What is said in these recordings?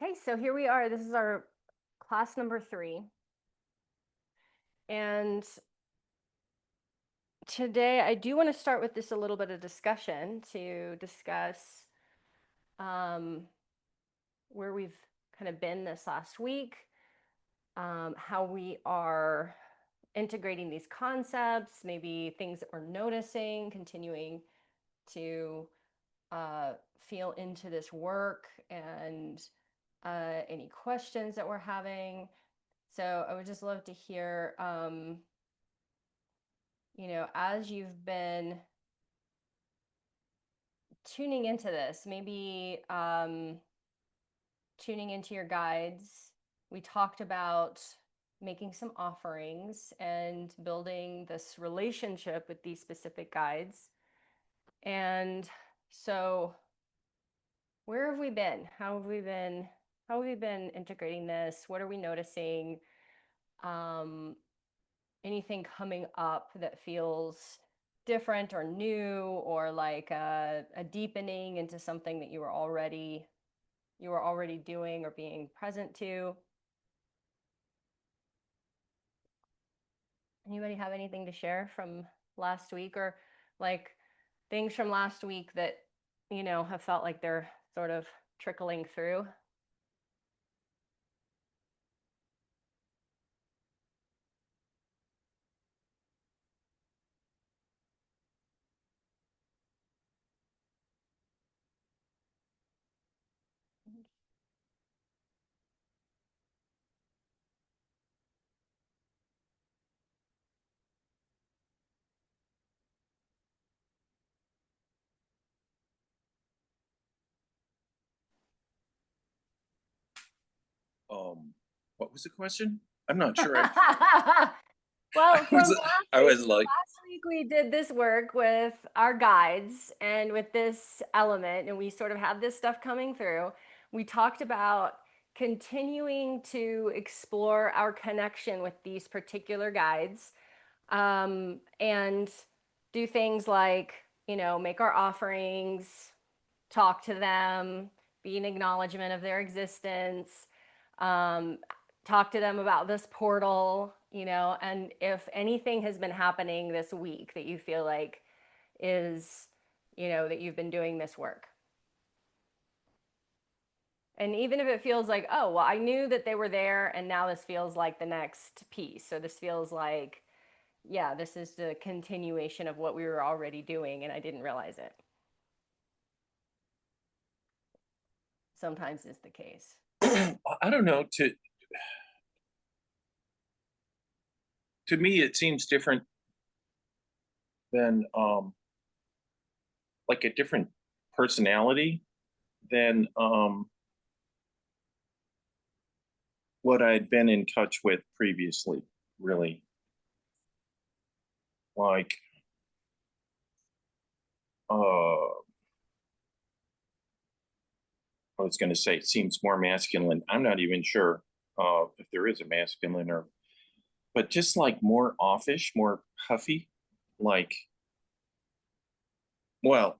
Okay, so here we are. This is our class number 3. And today I do want to start with this a little bit of discussion to discuss where we've kind of been this last week, how we are integrating these concepts, maybe things that we're noticing, continuing to feel into this work, and any questions that we're having. So I would just love to hear, as you've been tuning into this, maybe tuning into your guides. We talked about making some offerings and building this relationship with these specific guides. And so where have we been? How have we been integrating this? What are we noticing? Anything coming up that feels different or new, or like a deepening into something that you were already doing or being present to? Anybody have anything to share from last week, or like things from last week that have felt like they're sort of trickling through? What was the question? I'm not sure. Well, I was, I was so like, last week we did this work with our guides and with this element, and we sort of had this stuff coming through. We talked about continuing to explore our connection with these particular guides, and do things like, make our offerings, talk to them, be an acknowledgement of their existence, um, talk to them about this portal, and if anything has been happening this week that you feel like is, that you've been doing this work. And even if it feels like, oh, well, I knew that they were there, and now this feels like the next piece. So this feels like, yeah, this is the continuation of what we were already doing, and I didn't realize it. Sometimes is the case. I don't know. To me, it seems different than like a different personality than what I'd been in touch with previously. Really, like I was going to say, it seems more masculine. I'm not even sure if there is a masculine, or, but just like more offish, more huffy. Like, well,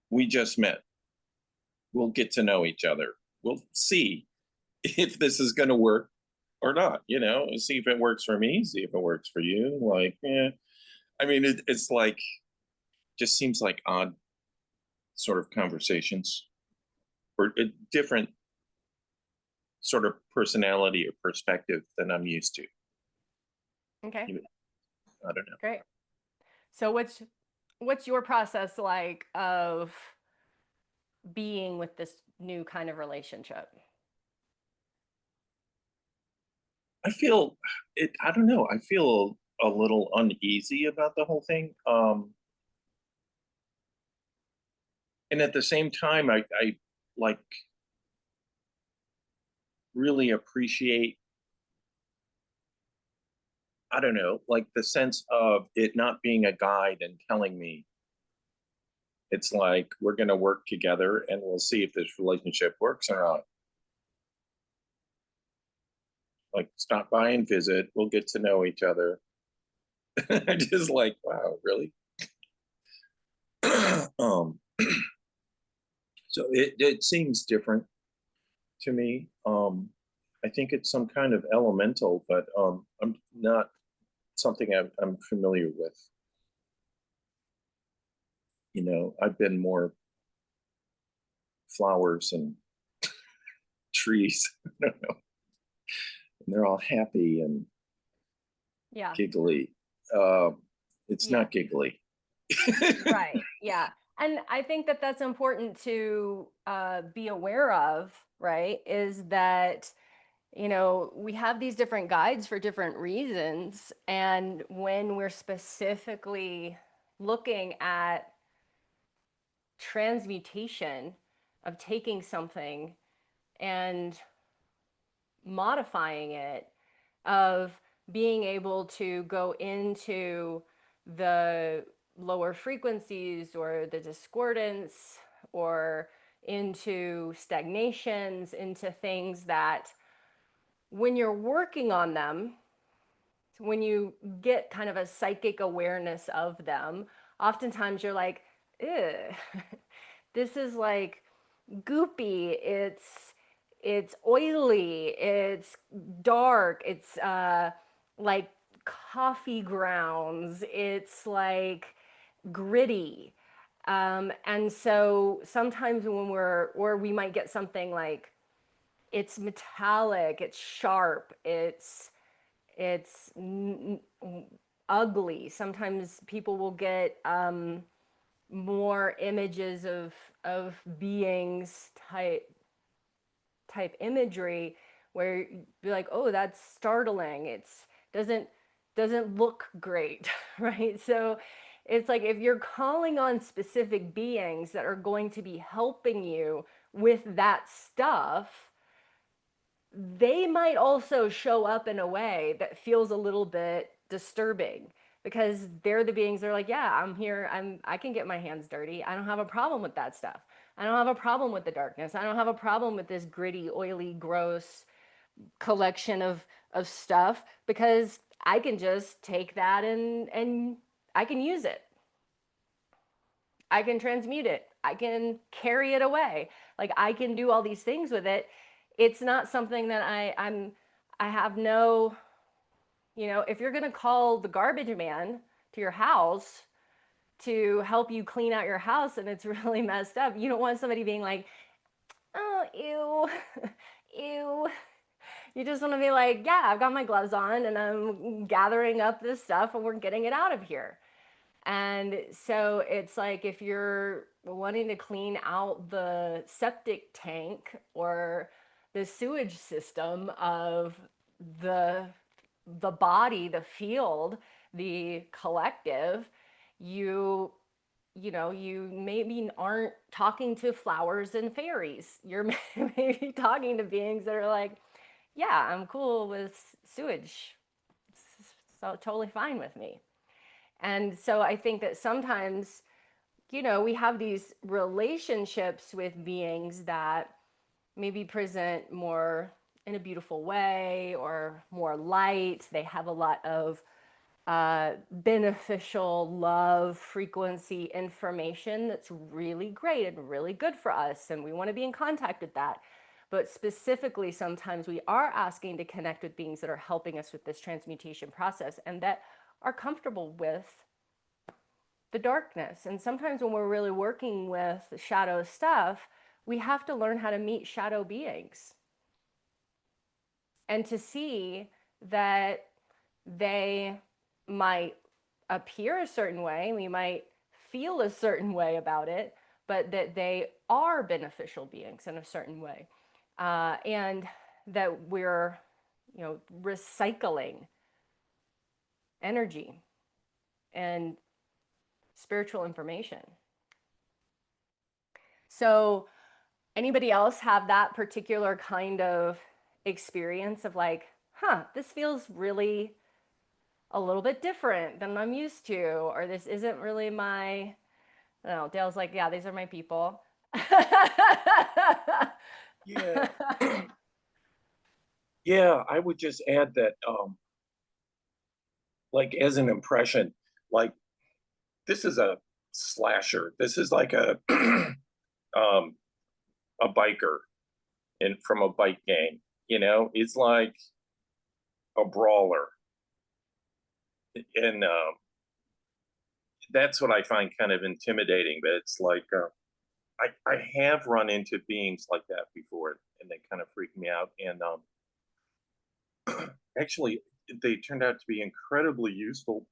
we just met. We'll get to know each other. We'll see if this is going to work or not. See if it works for me. See if it works for you. Like, yeah. I mean, it's like just seems like odd sort of conversations, or a different sort of personality or perspective than I'm used to. Okay, I don't know. great. So what's your process like of being with this new kind of relationship? I feel it. I don't know. I feel a little uneasy about the whole thing. And at the same time, I like really appreciate, I don't know, like the sense of it not being a guide and telling me it's like we're going to work together and we'll see if this relationship works or not. Like, stop by and visit. We'll get to know each other. I just like, wow, really? um, so it seems different. to me. I think it's some kind of elemental, but I'm not something I'm familiar with. You know, I've been more flowers and trees. I don't know. And they're all happy and Yeah. giggly. It's Yeah. not giggly. Right. Yeah. And I think that that's important to be aware of, right? Is that, you know, we have these different guides for different reasons. And when we're specifically looking at transmutation of taking something and modifying it, of being able to go into the lower frequencies or the discordance or into stagnations, into things that when you're working on them, when you get kind of a psychic awareness of them, oftentimes you're like, ew, this is like goopy, it's oily, it's dark, it's like coffee grounds, it's like gritty. And so sometimes when or we might get something like it's metallic, it's sharp, it's ugly. Sometimes people will get more images of beings type imagery where you'd be like, oh, that's startling. It's doesn't look great, right? So it's like if you're calling on specific beings that are going to be helping you with that stuff, they might also show up in a way that feels a little bit disturbing because they're the beings that are like, yeah, I'm here, I can get my hands dirty, I don't have a problem with that stuff, I don't have a problem with the darkness, I don't have a problem with this gritty, oily, gross collection of stuff, because I can just take that and I can use it, I can transmute it, I can carry it away, like I can do all these things with it. It's not something that I have no, you know, if you're going to call the garbage man to your house to help you clean out your house and it's really messed up, you don't want somebody being like, oh, ew, ew. You just want to be like, yeah, I've got my gloves on and I'm gathering up this stuff and we're getting it out of here. And so it's like if you're wanting to clean out the septic tank or the sewage system of the the body, the field, the collective, you you know, you maybe aren't talking to flowers and fairies. You're maybe talking to beings that are like, yeah, I'm cool with sewage. It's so totally fine with me. And so I think that sometimes, you know, we have these relationships with beings that maybe present more in a beautiful way or more light. They have a lot of beneficial love frequency information that's really great and really good for us. And we want to be in contact with that. But specifically, sometimes we are asking to connect with beings that are helping us with this transmutation process and that are comfortable with the darkness. And sometimes when we're really working with shadow stuff, we have to learn how to meet shadow beings and to see that they might appear a certain way, we might feel a certain way about it, but that they are beneficial beings in a certain way. And that we're, you know, recycling energy and spiritual information. So anybody else have that particular kind of experience of like, huh, this feels really a little bit different than I'm used to, or this isn't really my, I don't know, Dale's like, yeah, these are my people. Yeah. Yeah, I would just add that like as an impression, like this is a slasher. This is like um a biker and from a bike game. It's like a brawler, and that's what I find kind of intimidating. But it's like I have run into beings like that before, and they kind of freak me out. And actually, they turned out to be incredibly useful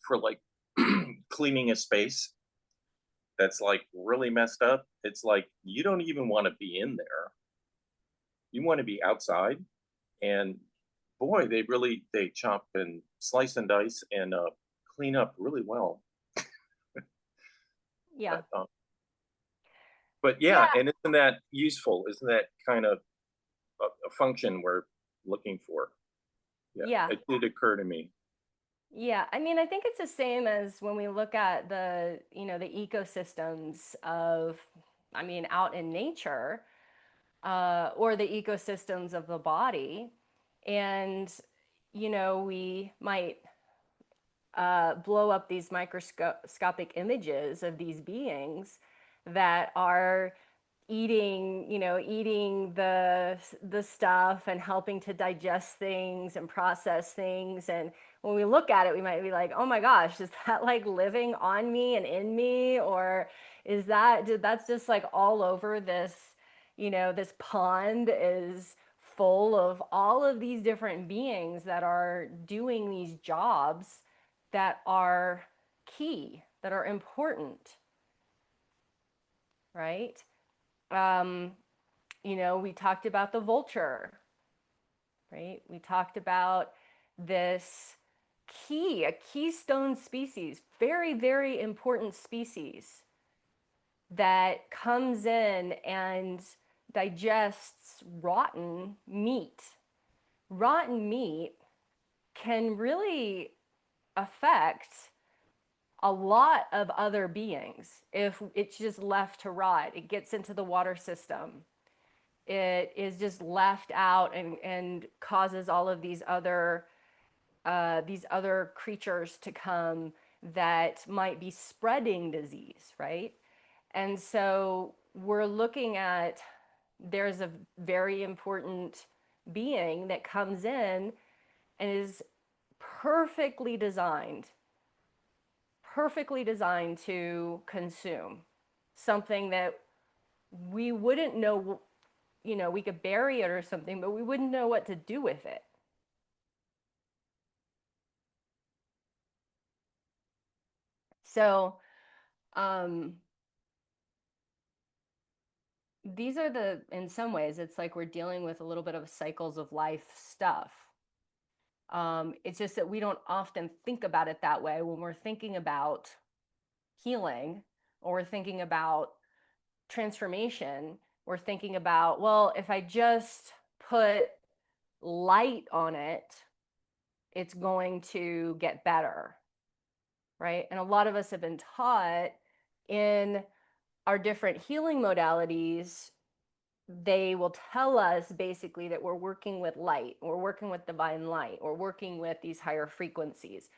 for like cleaning a space that's like really messed up. It's like you don't even want to be in there. You want to be outside. And boy, they chop and slice and dice and clean up really well. Yeah. But but yeah, Yeah. and isn't that useful? Isn't that kind of a function we're looking for? Yeah, Yeah. it did occur to me. Yeah, I mean, I think it's the same as when we look at the ecosystems of, I mean, out in nature, or the ecosystems of the body. And, we might blow up these microscopic images of these beings that are eating the stuff and helping to digest things and process things. And when we look at it, we might be like, oh my gosh, is that like living on me and in me? Or that's just like all over this pond is full of all of these different beings that are doing these jobs that are key, that are important, right? Um, we talked about the vulture, right? We talked about this a keystone species, very, very important species that comes in and digests rotten meat. Rotten meat can really affect a lot of other beings if it's just left to rot. It gets into the water system. It is just left out and causes all of these other creatures to come that might be spreading disease, right? And so we're looking at there's a very important being that comes in and is perfectly designed to consume something that we wouldn't know. We could bury it or something, but we wouldn't know what to do with it. So um these are in some ways it's like we're dealing with a little bit of cycles of life stuff. It's just that we don't often think about it that way when we're thinking about healing, or we're thinking about transformation. We're thinking about, well, if I just put light on it, it's going to get better, right? And a lot of us have been taught in our different healing modalities, they will tell us basically that we're working with light, we're working with divine light, we're working with these higher frequencies.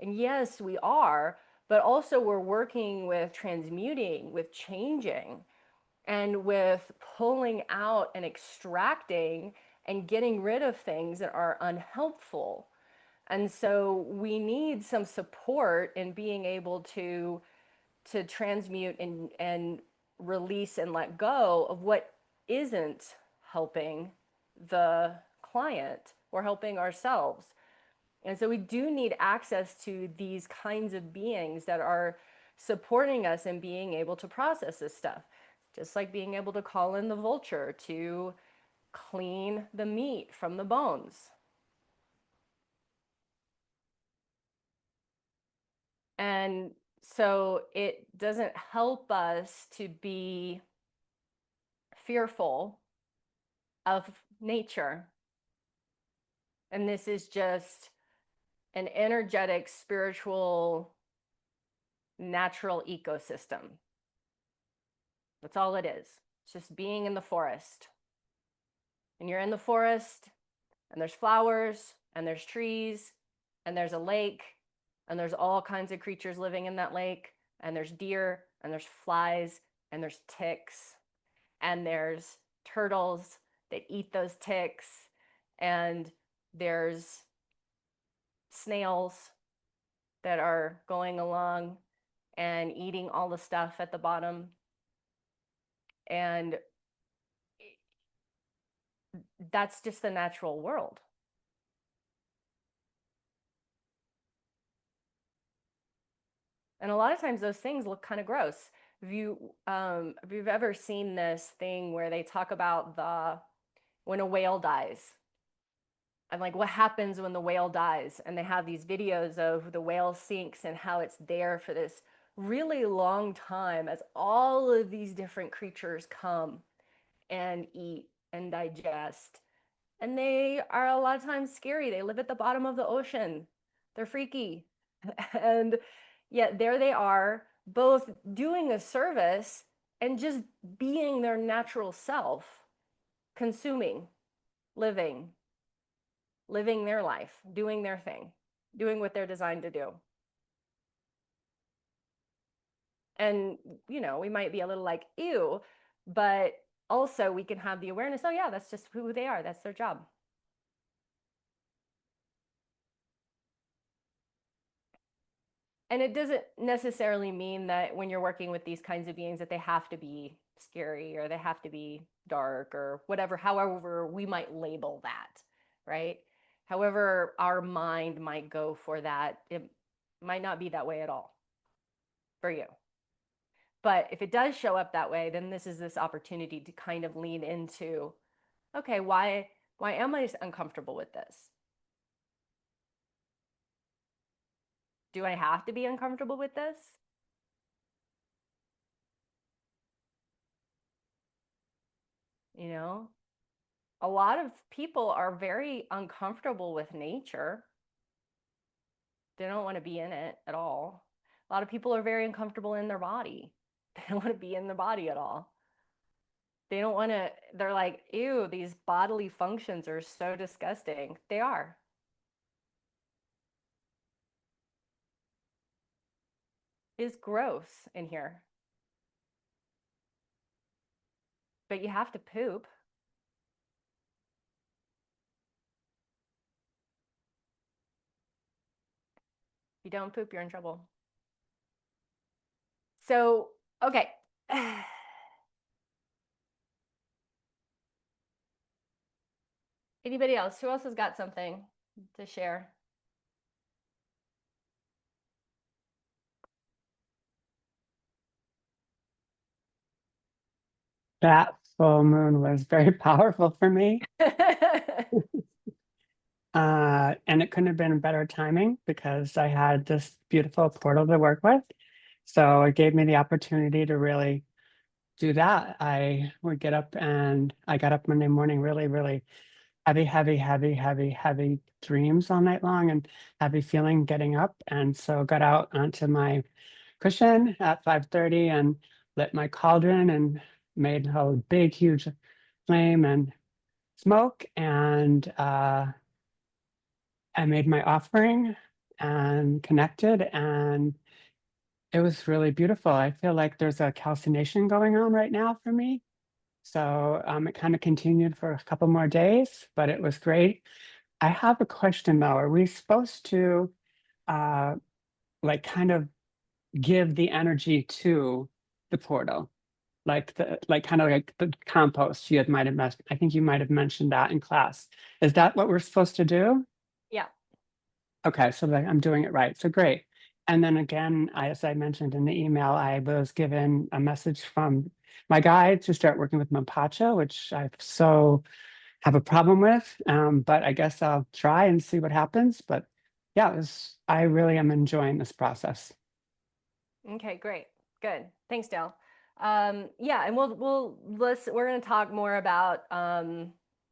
And yes, we are, but also we're working with transmuting, with changing, and with pulling out and extracting and getting rid of things that are unhelpful. And so we need some support in being able to transmute and release and let go of what isn't helping the client or helping ourselves. And so we do need access to these kinds of beings that are supporting us in being able to process this stuff. Just like being able to call in the vulture to clean the meat from the bones. And so it doesn't help us to be fearful of nature. And this is just an energetic, spiritual, natural ecosystem. That's all it is. It's just being in the forest. And you're in the forest, and there's flowers, and there's trees, and there's a lake, and there's all kinds of creatures living in that lake, and there's deer, and there's flies, and there's ticks, and there's turtles, that eat those ticks, and there's snails that are going along and eating all the stuff at the bottom. And that's just the natural world. And a lot of times those things look kind of gross. If you've ever seen this thing where they talk about when a whale dies, and like what happens when the whale dies, and they have these videos of the whale sinks and how it's there for this really long time as all of these different creatures come and eat and digest. And they are a lot of times scary. They live at the bottom of the ocean. They're freaky. And yet there they are, both doing a service and just being their natural self, consuming, living, living their life, doing their thing, doing what they're designed to do. And, we might be a little like, ew, but also we can have the awareness, oh yeah, that's just who they are. That's their job. And it doesn't necessarily mean that when you're working with these kinds of beings that they have to be scary or they have to be dark or whatever, however we might label that, right? However our mind might go for that, it might not be that way at all for you. But if it does show up that way, then this is this opportunity to kind of lean into, okay, why am I uncomfortable with this? Do I have to be uncomfortable with this? A lot of people are very uncomfortable with nature. They don't want to be in it at all. A lot of people are very uncomfortable in their body. They don't want to be in the body at all. They don't want to, they're like, ew, these bodily functions are so disgusting. They are. It's gross in here. But you have to poop. If you don't poop, you're in trouble. So, okay. Anybody else? Who else has got something to share? That full moon was very powerful for me. And it couldn't have been better timing because I had this beautiful portal to work with. So it gave me the opportunity to really do that. I would get up and I got up Monday morning really, really heavy dreams all night long and heavy feeling getting up. And so got out onto my cushion at 5:30 and lit my cauldron and made a big, huge flame and smoke. And I made my offering and connected, and it was really beautiful. I feel like there's a calcination going on right now for me. So it kind of continued for a couple more days, but it was great. I have a question though. Are we supposed to like kind of give the energy to the portal? Like kind of like the compost you had might have mentioned. I think you might have mentioned that in class. Is that what we're supposed to do? Yeah. Okay, so I'm doing it right. So great. And then again, as I mentioned in the email, I was given a message from my guide to start working with Mapacha, which I so have a problem with. But I guess I'll try and see what happens. But yeah, I really am enjoying this process. Okay, great. Good. Thanks, Dale. Yeah, and we're going to talk more about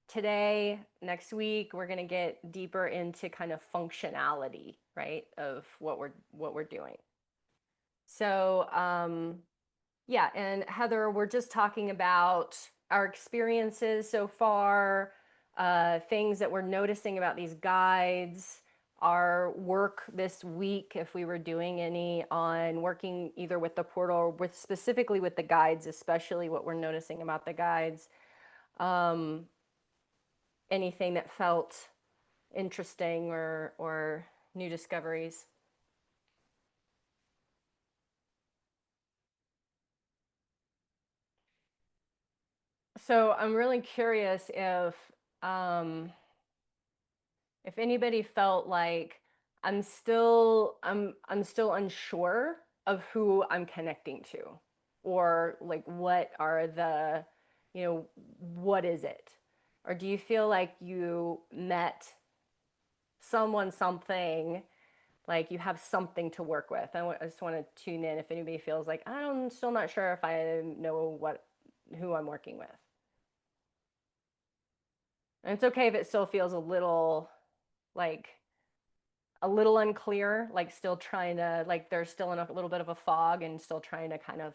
today, next week. We're going to get deeper into kind of functionality, right, of what we're doing. So, yeah, and Heather, we're just talking about our experiences so far, things that we're noticing about these guides, our work this week, if we were doing any on working either with the portal or specifically with the guides, especially what we're noticing about the guides. anything that felt interesting or new discoveries. So I'm really curious um, if anybody felt like I'm still unsure of who I'm connecting to, or like what are the, what is it? Or do you feel like you met someone, something, like you have something to work with? I just want to tune in if anybody feels like I'm still not sure if I know who I'm working with. And it's okay if it still feels like a little unclear, like still trying to, like there's still in a little bit of a fog and still trying to kind of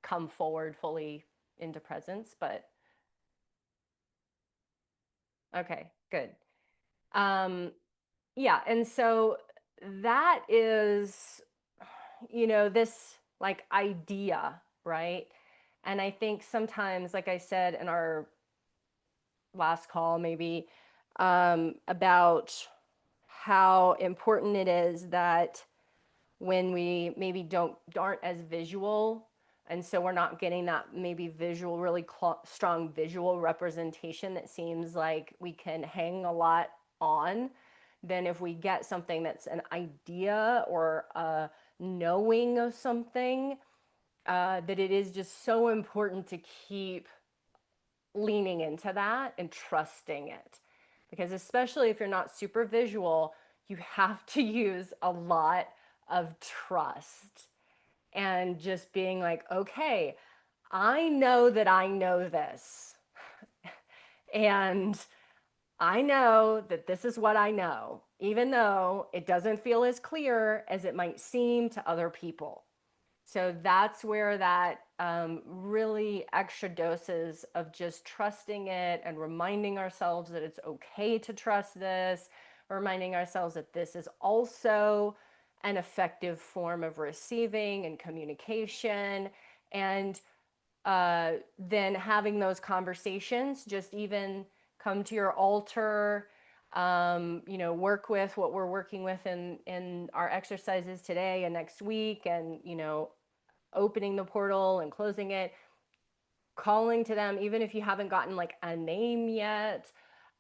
come forward fully into presence. But okay, good. Yeah, and so that is, this like idea, right? And I think sometimes, like I said in our last call, maybe about how important it is that when we maybe aren't as visual, and so we're not getting that maybe visual, really strong visual representation that seems like we can hang a lot on, then if we get something that's an idea or a knowing of something, that it is just so important to keep leaning into that and trusting it. Because especially if you're not super visual, you have to use a lot of trust and just being like, okay, I know that I know this. And I know that this is what I know, even though it doesn't feel as clear as it might seem to other people. So that's where that really extra doses of just trusting it and reminding ourselves that it's okay to trust this, reminding ourselves that this is also an effective form of receiving and communication, and then having those conversations, just even come to your altar, work with what we're working with in our exercises today and next week, and, opening the portal and closing it, calling to them, even if you haven't gotten like a name yet,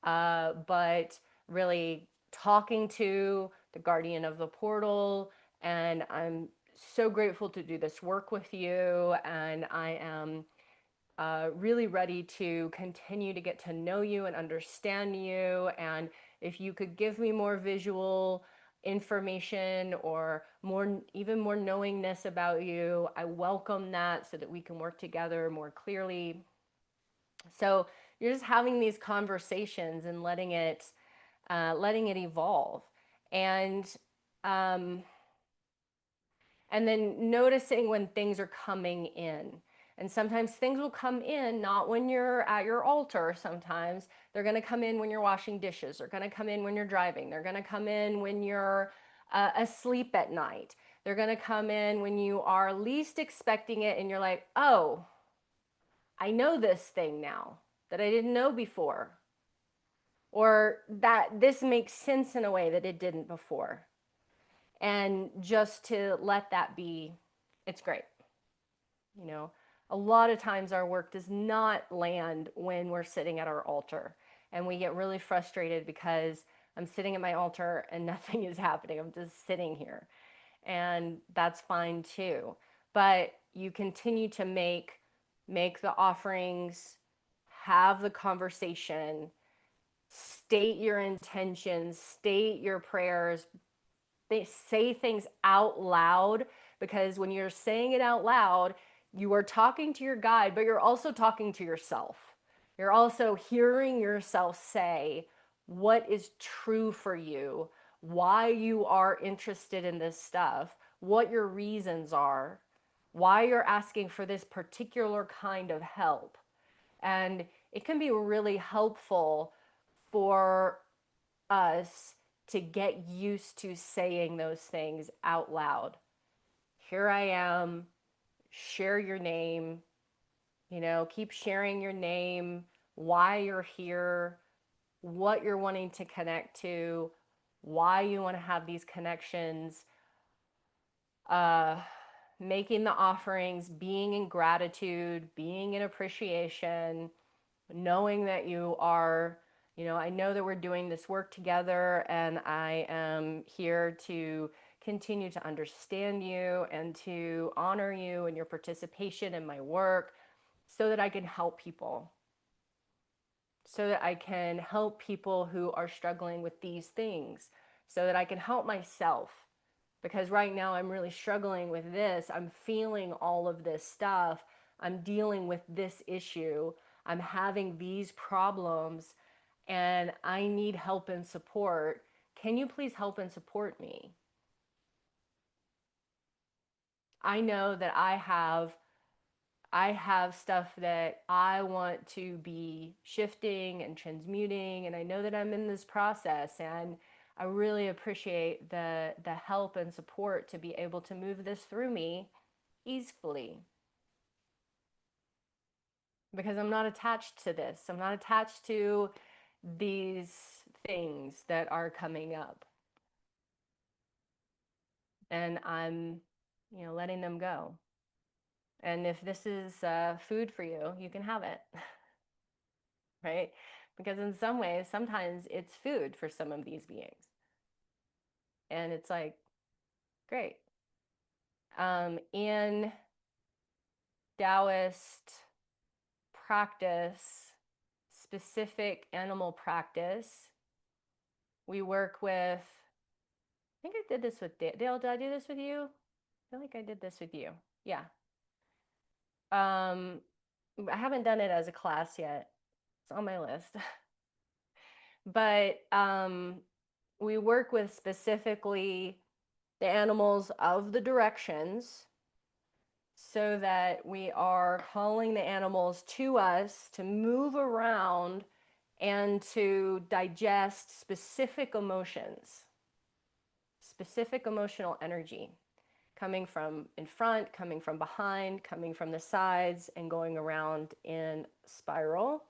but really talking to the guardian of the portal. And I'm so grateful to do this work with you. And I am really ready to continue to get to know you and understand you. And if you could give me more visual information or even more knowingness about you, I welcome that so that we can work together more clearly. So you're just having these conversations and letting it evolve, and um, and then noticing when things are coming in. And sometimes things will come in not when you're at your altar. Sometimes they're going to come in when you're washing dishes. They're going to come in when you're driving. They're going to come in when you're asleep at night. They're going to come in when you are least expecting it and you're like, oh, I know this thing now that I didn't know before. Or that this makes sense in a way that it didn't before. And just to let that be, it's great. A lot of times our work does not land when we're sitting at our altar, and we get really frustrated because I'm sitting at my altar and nothing is happening. I'm just sitting here, and that's fine too. But you continue to make the offerings, have the conversation, state your intentions, state your prayers, they say things out loud, because when you're saying it out loud, you are talking to your guide, but you're also talking to yourself. You're also hearing yourself say what is true for you, why you are interested in this stuff, what your reasons are, why you're asking for this particular kind of help. And it can be really helpful for us to get used to saying those things out loud. Here I am, share your name, keep sharing your name, why you're here, what you're wanting to connect to, why you want to have these connections, making the offerings, being in gratitude, being in appreciation, knowing that you are, I know that we're doing this work together, and I am here to continue to understand you and to honor you and your participation in my work so that I can help people. So that I can help people who are struggling with these things, so that I can help myself. Because right now I'm really struggling with this. I'm feeling all of this stuff. I'm dealing with this issue. I'm having these problems and I need help and support. Can you please help and support me? I know that I have stuff that I want to be shifting and transmuting, and I know that I'm in this process, and I really appreciate the help and support to be able to move this through me easily. Because I'm not attached to this. I'm not attached to these things that are coming up. And I'm, letting them go. And if this is food for you, you can have it. Right? Because in some ways, sometimes it's food for some of these beings. And it's like, great. In Taoist practice, specific animal practice, we work with, I think I did this with Dale. Dale, did I do this with you? I feel like I did this with you. Yeah. I haven't done it as a class yet. It's on my list. But we work with specifically the animals of the directions so that we are calling the animals to us to move around and to digest specific emotions, specific emotional energy coming from in front, coming from behind, coming from the sides, and going around in spiral,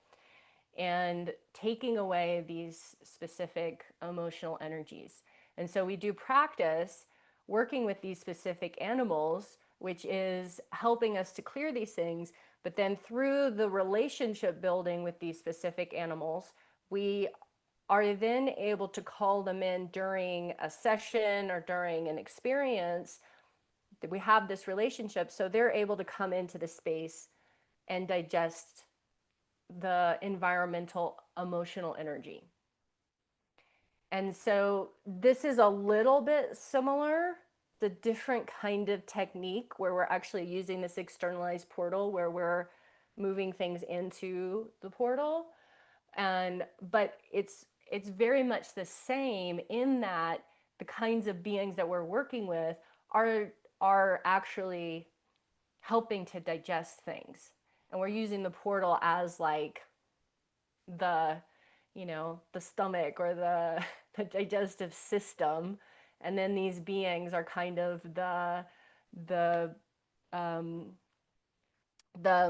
and taking away these specific emotional energies. And so we do practice working with these specific animals, which is helping us to clear these things. But then through the relationship building with these specific animals, we are then able to call them in during a session or during an experience that we have this relationship, so they're able to come into the space and digest the environmental emotional energy. And so this is a little bit similar, the different kind of technique where we're actually using this externalized portal where we're moving things into the portal. But it's very much the same in that the kinds of beings that we're working with are actually helping to digest things. And we're using the portal as like the, the stomach or the digestive system. And then these beings are kind of the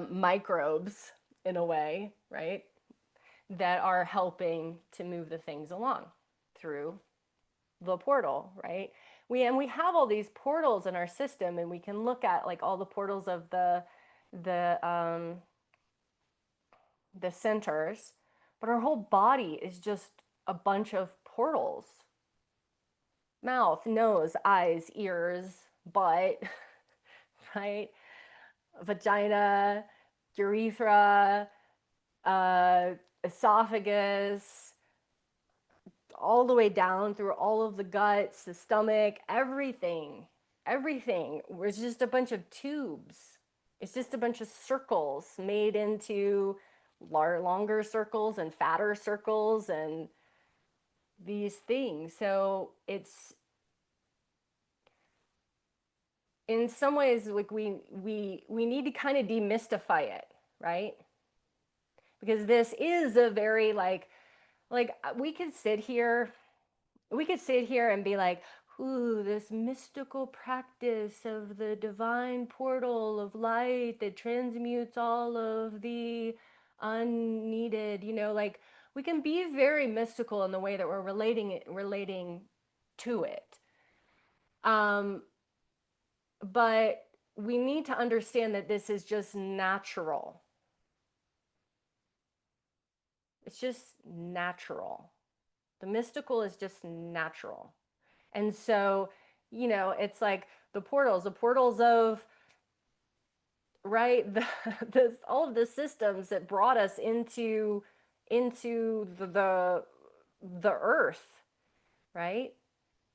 microbes in a way, right? That are helping to move the things along through the portal, right? We have all these portals in our system, and we can look at like all the portals of the centers, but our whole body is just a bunch of portals. Mouth, nose, eyes, ears, butt, right? Vagina, urethra, esophagus, all the way down through all of the guts, the stomach, everything. Everything was just a bunch of tubes. It's just a bunch of circles made into longer circles and fatter circles and these things. So it's in some ways like we need to kind of demystify it, right? Because this is a very like we could sit here and be like, ooh, this mystical practice of the divine portal of light that transmutes all of the unneeded, like we can be very mystical in the way that we're relating to it. But we need to understand that this is just natural. It's just natural. The mystical is just natural. And so, you know, it's like the portals of, right, all of the systems that brought us into the earth, right?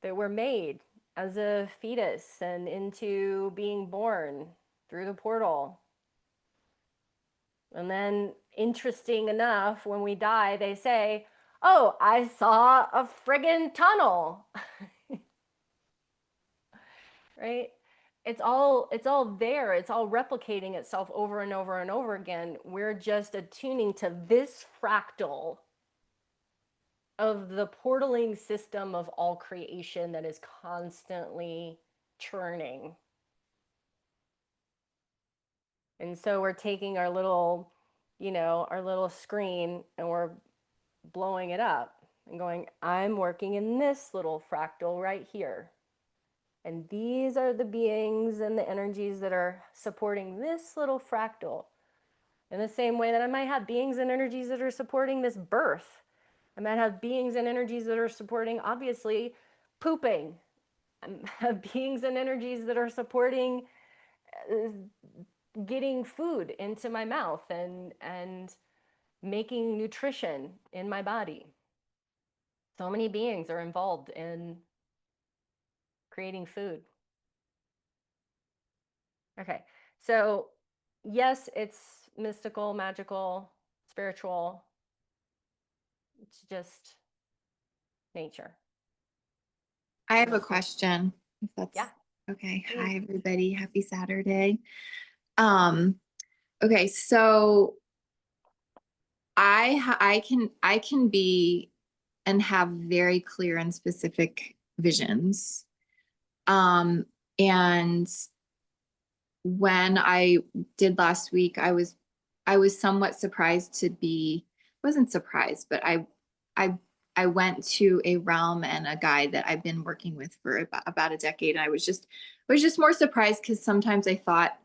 That were made as a fetus and into being born through the portal. And then, interesting enough, when we die, they say, "Oh, I saw a friggin' tunnel." Right? It's all there. It's all replicating itself over and over and over again. We're just attuning to this fractal of the portaling system of all creation that is constantly churning. And so we're taking our little, our little screen, and we're blowing it up and going, I'm working in this little fractal right here. And these are the beings and the energies that are supporting this little fractal. In the same way that I might have beings and energies that are supporting this birth. I might have beings and energies that are supporting, obviously, pooping. I have beings and energies that are supporting getting food into my mouth and making nutrition in my body. So many beings are involved in creating food. Okay, so yes, it's mystical, magical, spiritual. It's just nature. I have a question, if that's Yeah. okay. Please. Hi, everybody. Happy Saturday. Okay, so I can be and have very clear and specific visions. And when I did last week, I was somewhat surprised to be, wasn't surprised, but I went to a realm and a guide that I've been working with for about a decade. And I was just more surprised because sometimes I thought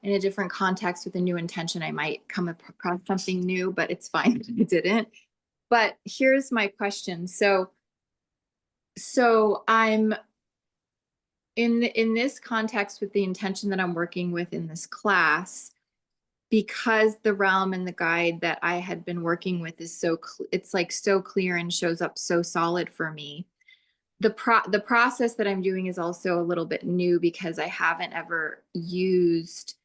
in a different context with a new intention, I might come across something new, but it's fine that I didn't. But here's my question. So I'm in this context with the intention that I'm working with in this class, because the realm and the guide that I had been working with is it's like so clear and shows up so solid for me. The process that I'm doing is also a little bit new because I haven't ever used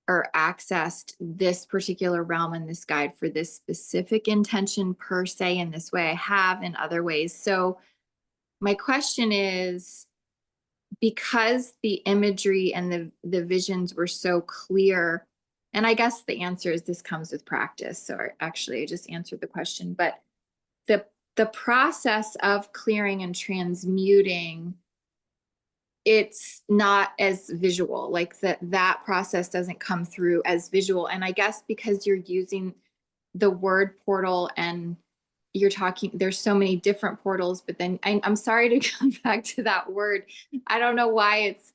or accessed this particular realm and this guide for this specific intention per se in this way. I have in other ways. So my question is, because the imagery and the visions were so clear, and I guess the answer is this comes with practice. So actually I just answered the question, but the process of clearing and transmuting, it's not as visual, like that process doesn't come through as visual. And I guess because you're using the word portal and you're talking, there's so many different portals, but then I'm sorry to come back to that word. I don't know why it's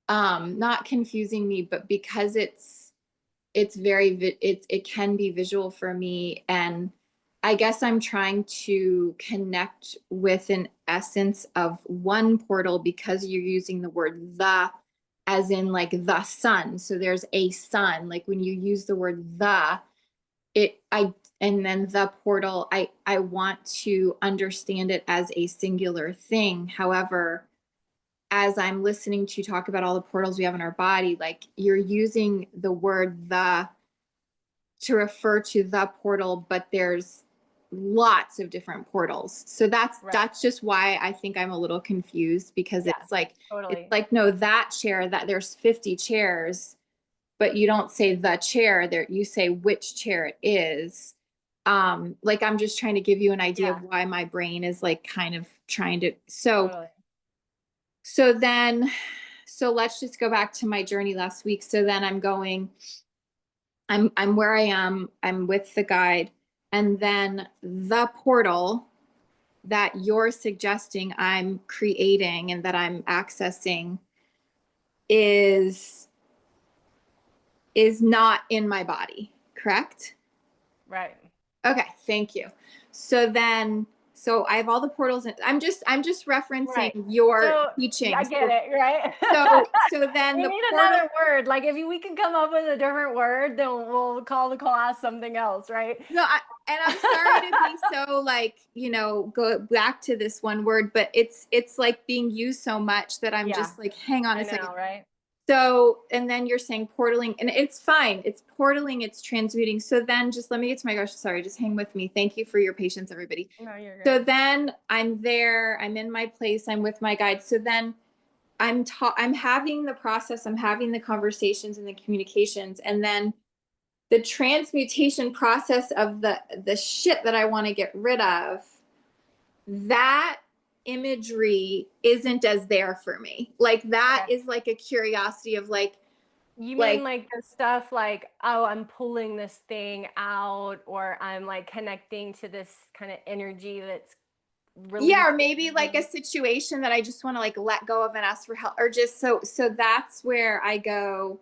not confusing me, but because it's very, it can be visual for me. And I guess I'm trying to connect with an essence of one portal because you're using the word the as in like the sun. So there's a sun, like when you use the word and then the portal, I want to understand it as a singular thing. However, as I'm listening to you talk about all the portals we have in our body, like you're using the word the to refer to the portal, but there's lots of different portals. So that's just why I think I'm a little confused, because it's like, Totally. it's like, no, that chair, that there's 50 chairs, but you don't say the chair there, you say which chair it is. Like I'm just trying to give you an idea of why my brain is like kind of trying to, Totally. so let's just go back to my journey last week. So then I'm where I am, I'm with the guide, And then the portal that you're suggesting I'm creating and that I'm accessing is not in my body, correct? Right. Okay, thank you. So then, so I have all the portals and I'm just referencing Right. your So teaching. I get it, right? So then We the need portal, another word. Like if we can come up with a different word, then we'll call the class something else, right? no, and I'm sorry to be so like, go back to this one word, but it's like being used so much that I'm Yeah. just like, hang on I a second. know, right? So, and then you're saying portaling, and it's fine. It's portaling, it's transmuting. So then just let me get to my question. Sorry, just hang with me. Thank you for your patience, everybody. No, you're So good. then I'm there, I'm in my place, I'm with my guide. So then I'm having the process, I'm having the conversations and the communications, and then the transmutation process of the shit that I want to get rid of, that imagery isn't as there for me. Like that Okay. is like a curiosity of like, You like- mean like the stuff like, oh, I'm pulling this thing out, or I'm like connecting to this kind of energy that's really yeah, or maybe like a situation that I just want to like let go of and ask for help, or just so that's where I go,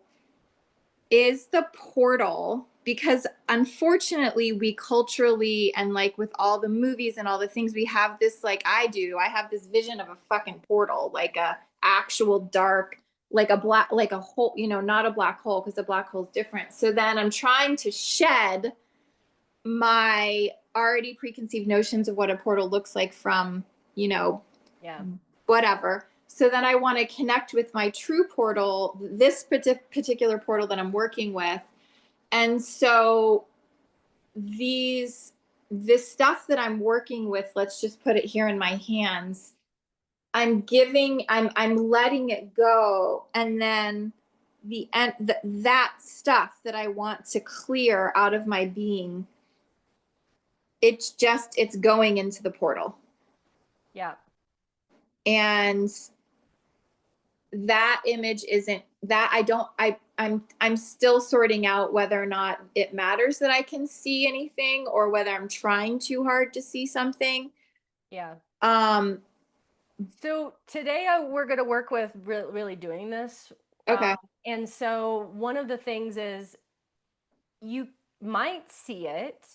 is the portal, because unfortunately we culturally and like with all the movies and all the things we have this, like I have this vision of a fucking portal, like a actual dark, like a black, like a hole, not a black hole, because a black hole is different. So then I'm trying to shed my already preconceived notions of what a portal looks like from, yeah. whatever. So then I want to connect with my true portal, this particular portal that I'm working with. And so this stuff that I'm working with, let's just put it here in my hands. I'm letting it go. And then that stuff that I want to clear out of my being, it's going into the portal. Yeah. And that image isn't that I'm still sorting out whether or not it matters that I can see anything or whether I'm trying too hard to see something. Yeah. Um, So today we're going to work with really doing this. okay. And so one of the things is you might see it,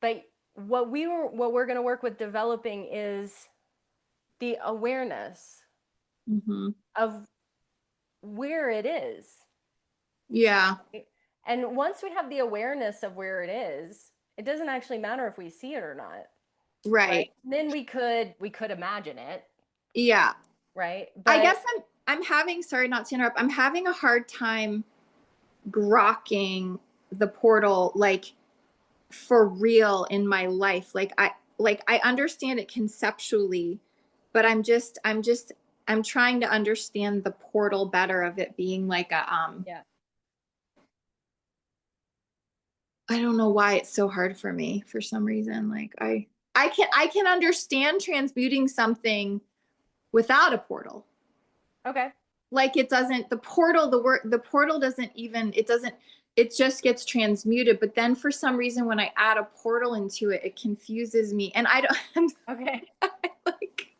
but what we're going to work with developing is the awareness Mm-hmm. of where it is. Yeah. And once we have the awareness of where it is, it doesn't actually matter if we see it or not. Right. Then we could imagine it. Yeah. Right. I guess I'm having, sorry not to interrupt, I'm having a hard time grokking the portal, like for real in my life. Like I understand it conceptually, but I'm trying to understand the portal better, of it being like a, Yeah. I don't know why it's so hard for me for some reason. Like I can understand transmuting something without a portal. Okay. Like it doesn't, the portal doesn't even, it just gets transmuted. But then for some reason, when I add a portal into it, it confuses me. And I don't, Okay. like,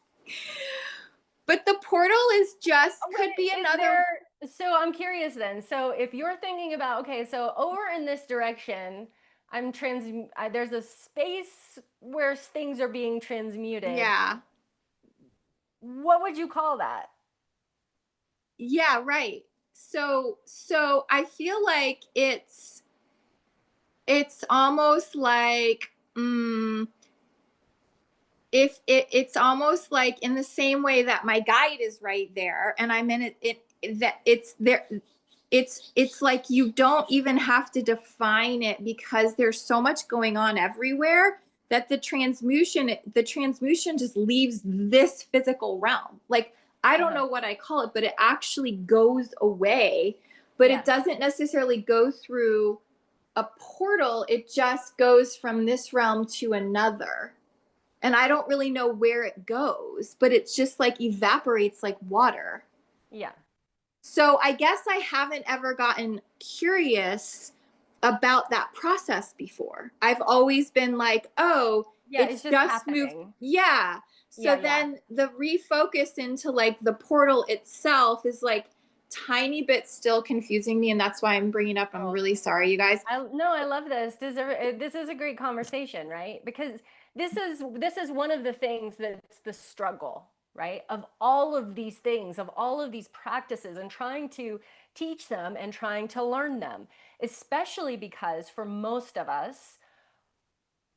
but the portal is just, could be another. So I'm curious then. So if you're thinking about, okay, so over in this direction, there's a space where things are being transmuted. Yeah. What would you call that? Yeah, right. So I feel like it's almost like, if it's almost like in the same way that my guide is right there and I'm in that it's there, it's like you don't even have to define it, because there's so much going on everywhere that the transmutation just leaves this physical realm. Like I don't know what I call it, but it actually goes away, but Yeah. it doesn't necessarily go through a portal. It just goes from this realm to another. And I don't really know where it goes, but it's just like evaporates like water. Yeah. So I guess I haven't ever gotten curious about that process before. I've always been like, oh, Yeah, it's it's just just moved. happening. Yeah. So Yeah, yeah. then the refocus into like the portal itself is like tiny bit still confusing me. And that's why I'm bringing up, I'm Oh. really sorry, you guys. No, I love this. This is a great conversation, right? Because this is one of the things that's the struggle, right? Of all of these things, of all of these practices, and trying to teach them and trying to learn them, especially because for most of us,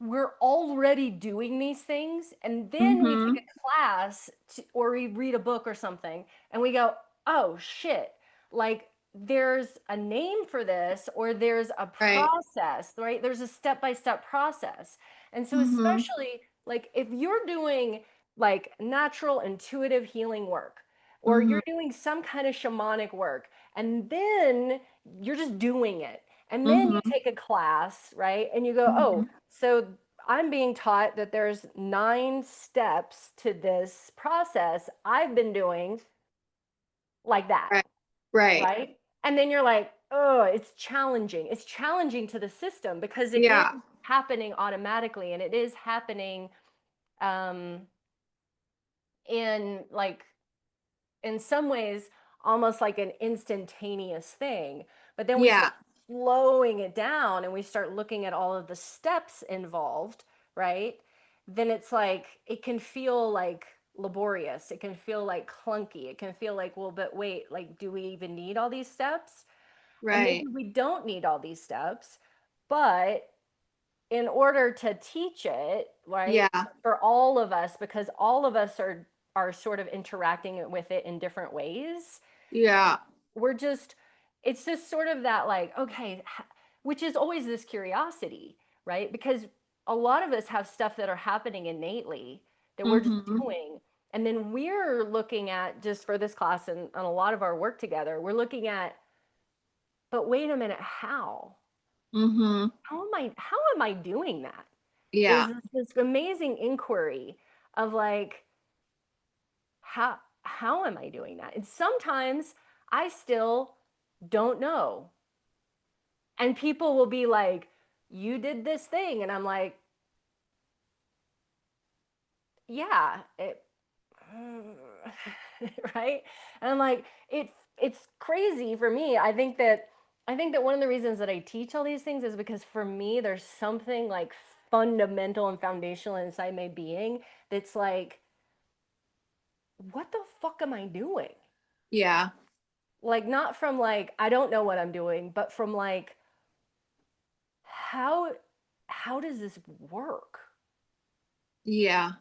we're already doing these things, and then we Mm-hmm. take a class or we read a book or something, and we go, oh shit, like there's a name for this, or there's a Right. process, right? There's a step-by-step process. And so Mm-hmm. especially like if you're doing like natural intuitive healing work, or Mm-hmm. you're doing some kind of shamanic work, and then you're just doing it, and then you Mm-hmm. take a class, right? And you go, oh, so I'm being taught that there's 9 steps to this process I've been doing like that, Right. Right. right? And then you're like, oh, it's challenging. It's challenging to the system because it is Yeah. happening automatically, and it is happening um, in like in some ways almost like an instantaneous thing. But then we Yeah. start slowing it down and we start looking at all of the steps involved, right? Then it's like it can feel like laborious. It can feel like clunky. It can feel like, well, but wait, like, do we even need all these steps? And maybe Right. we don't need all these steps, but in order to teach it, right, Yeah. for all of us, because all of us are sort of interacting with it in different ways, Yeah. we're just it's just sort of that like, okay, which is always this curiosity, right? Because a lot of us have stuff that are happening innately that we're just Mm-hmm. doing. And then we're looking at, just for this class and a lot of our work together, we're looking at, but wait a minute, Mm-hmm. how am I doing that? Is Yeah. this amazing inquiry of like, how am I doing that? And sometimes I still don't know. And people will be like, you did this thing. And I'm like, yeah, right? And I'm like, it's crazy for me. I think that one of the reasons that I teach all these things is because for me, there's something like fundamental and foundational inside my being that's like, what the fuck am I doing? Yeah. Like, not from like, I don't know what I'm doing, but from like, how how does this work? Yeah.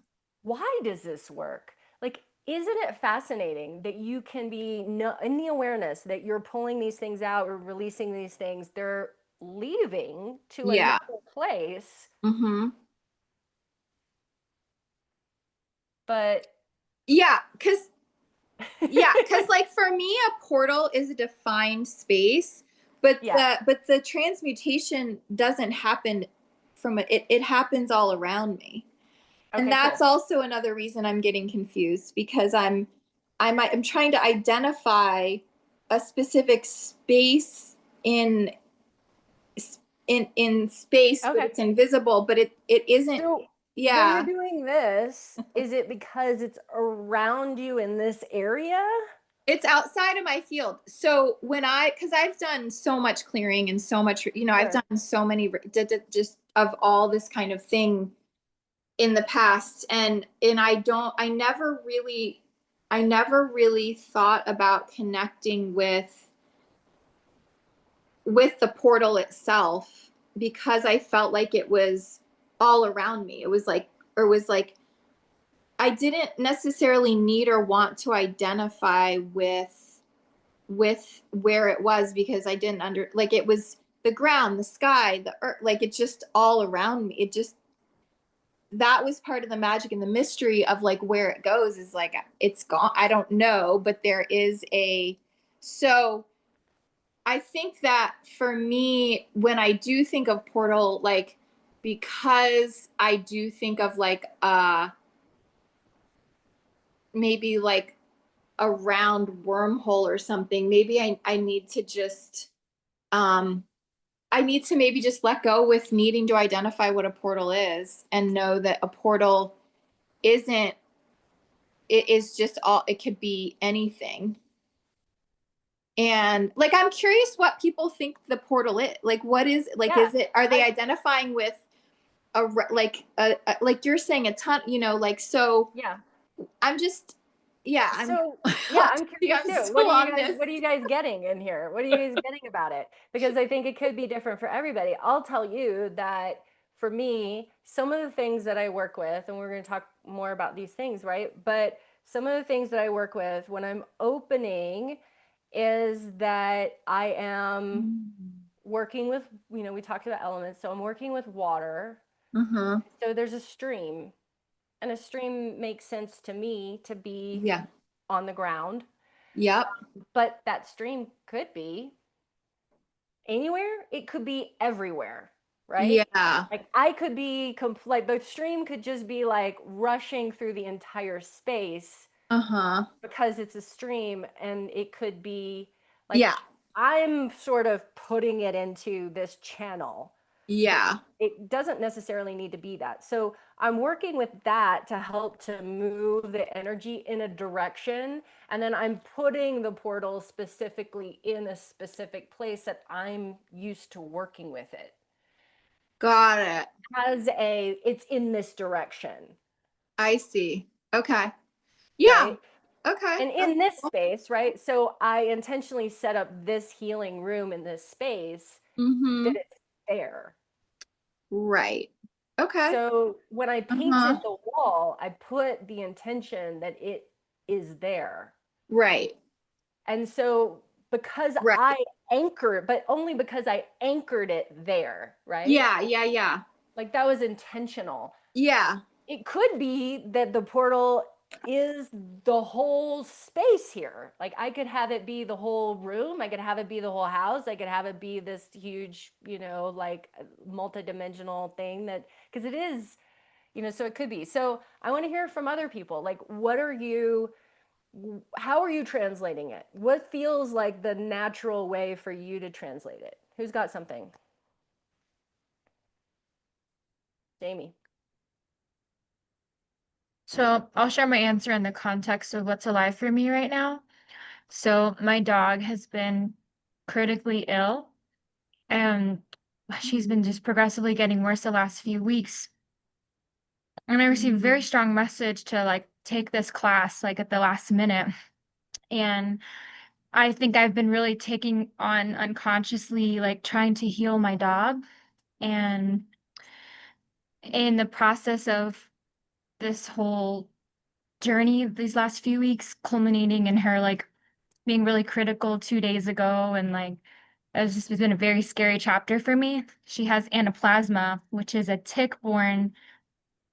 Why does this work? Like, isn't it fascinating that you can be in the awareness that you're pulling these things out or releasing these things, they're leaving to Yeah. another place, Mm-hmm. but Yeah. Because like for me, a portal is a defined space, but yeah. the transmutation doesn't happen from it happens all around me. And Okay, that's cool. also another reason I'm getting confused because I'm trying to identify a specific space in in space, but Okay. it's invisible, but it isn't. So when you're Yeah. doing this, is it because it's around you in this area? It's outside of my field. So because I've done so much clearing and so much, I've Sure. done so many just of all this kind of thing in the past, and I never really thought about connecting with the portal itself because I felt like it was all around me. It was like, or was like, I didn't necessarily need or want to identify with where it was because I didn't like it was the ground, the sky, the earth, like it's just all around me. It just that was part of the magic and the mystery of like where it goes is like it's gone. I don't know, but there is so I think that for me, when I do think of portal, like because I do think of like maybe like a round wormhole or something, maybe I need to just um I need to maybe just let go with needing to identify what a portal is and know that a portal isn't, it is just all, it could be anything. And like, I'm curious what people think the portal is. Like, what is, like, Yeah, is it, are they I- identifying with like like you're saying a ton, you know, like, so Yeah. I'm just, yeah, I'm, So yeah, I'm curious I'm too. still on What are you guys getting in here? What are you guys getting about it? Because I think it could be different for everybody. I'll tell you that for me, some of the things that I work with, and we're going to talk more about these things, right? But some of the things that I work with when I'm opening is that I am working with, we talked about elements. So I'm working with water. Uh-huh. So there's a stream, and a stream makes sense to me to be Yeah. on the ground, Yep. but that stream could be anywhere. It could be everywhere, right? Yeah. Like I could be complete, the stream could just be like rushing through the entire space Uh-huh. because it's a stream, and it could be like Yeah. I'm sort of putting it into this channel. Yeah. It doesn't necessarily need to be that. So I'm working with that to help to move the energy in a direction. And then I'm putting the portal specifically in a specific place that I'm used to working with it. Got it. It's in this direction, I see. Okay. Yeah. right? Okay. And in this space, right? So I intentionally set up this healing room in this space Mm-hmm. that it's there. Right. Okay. So when I Uh-huh. painted the wall, I put the intention that it is there. Right. And so because Right. I but only because I anchored it there, right? Yeah. Yeah. Yeah. Like that was intentional. Yeah. It could be that the portal is the whole space here. Like I could have it be the whole room. I could have it be the whole house. I could have it be this huge, like multidimensional thing that, because it is, so it could be. So I want to hear from other people. Like, how are you translating it? What feels like the natural way for you to translate it? Who's got something? Jamie. So I'll share my answer in the context of what's alive for me right now. So my dog has been critically ill, and she's been just progressively getting worse the last few weeks. And I received a very strong message to like take this class like at the last minute. And I think I've been really taking on unconsciously like trying to heal my dog. And in the process of this whole journey these last few weeks, culminating in her like being really critical 2 days ago, and like it's been a very scary chapter for me. She has anaplasma, which is a tick-borne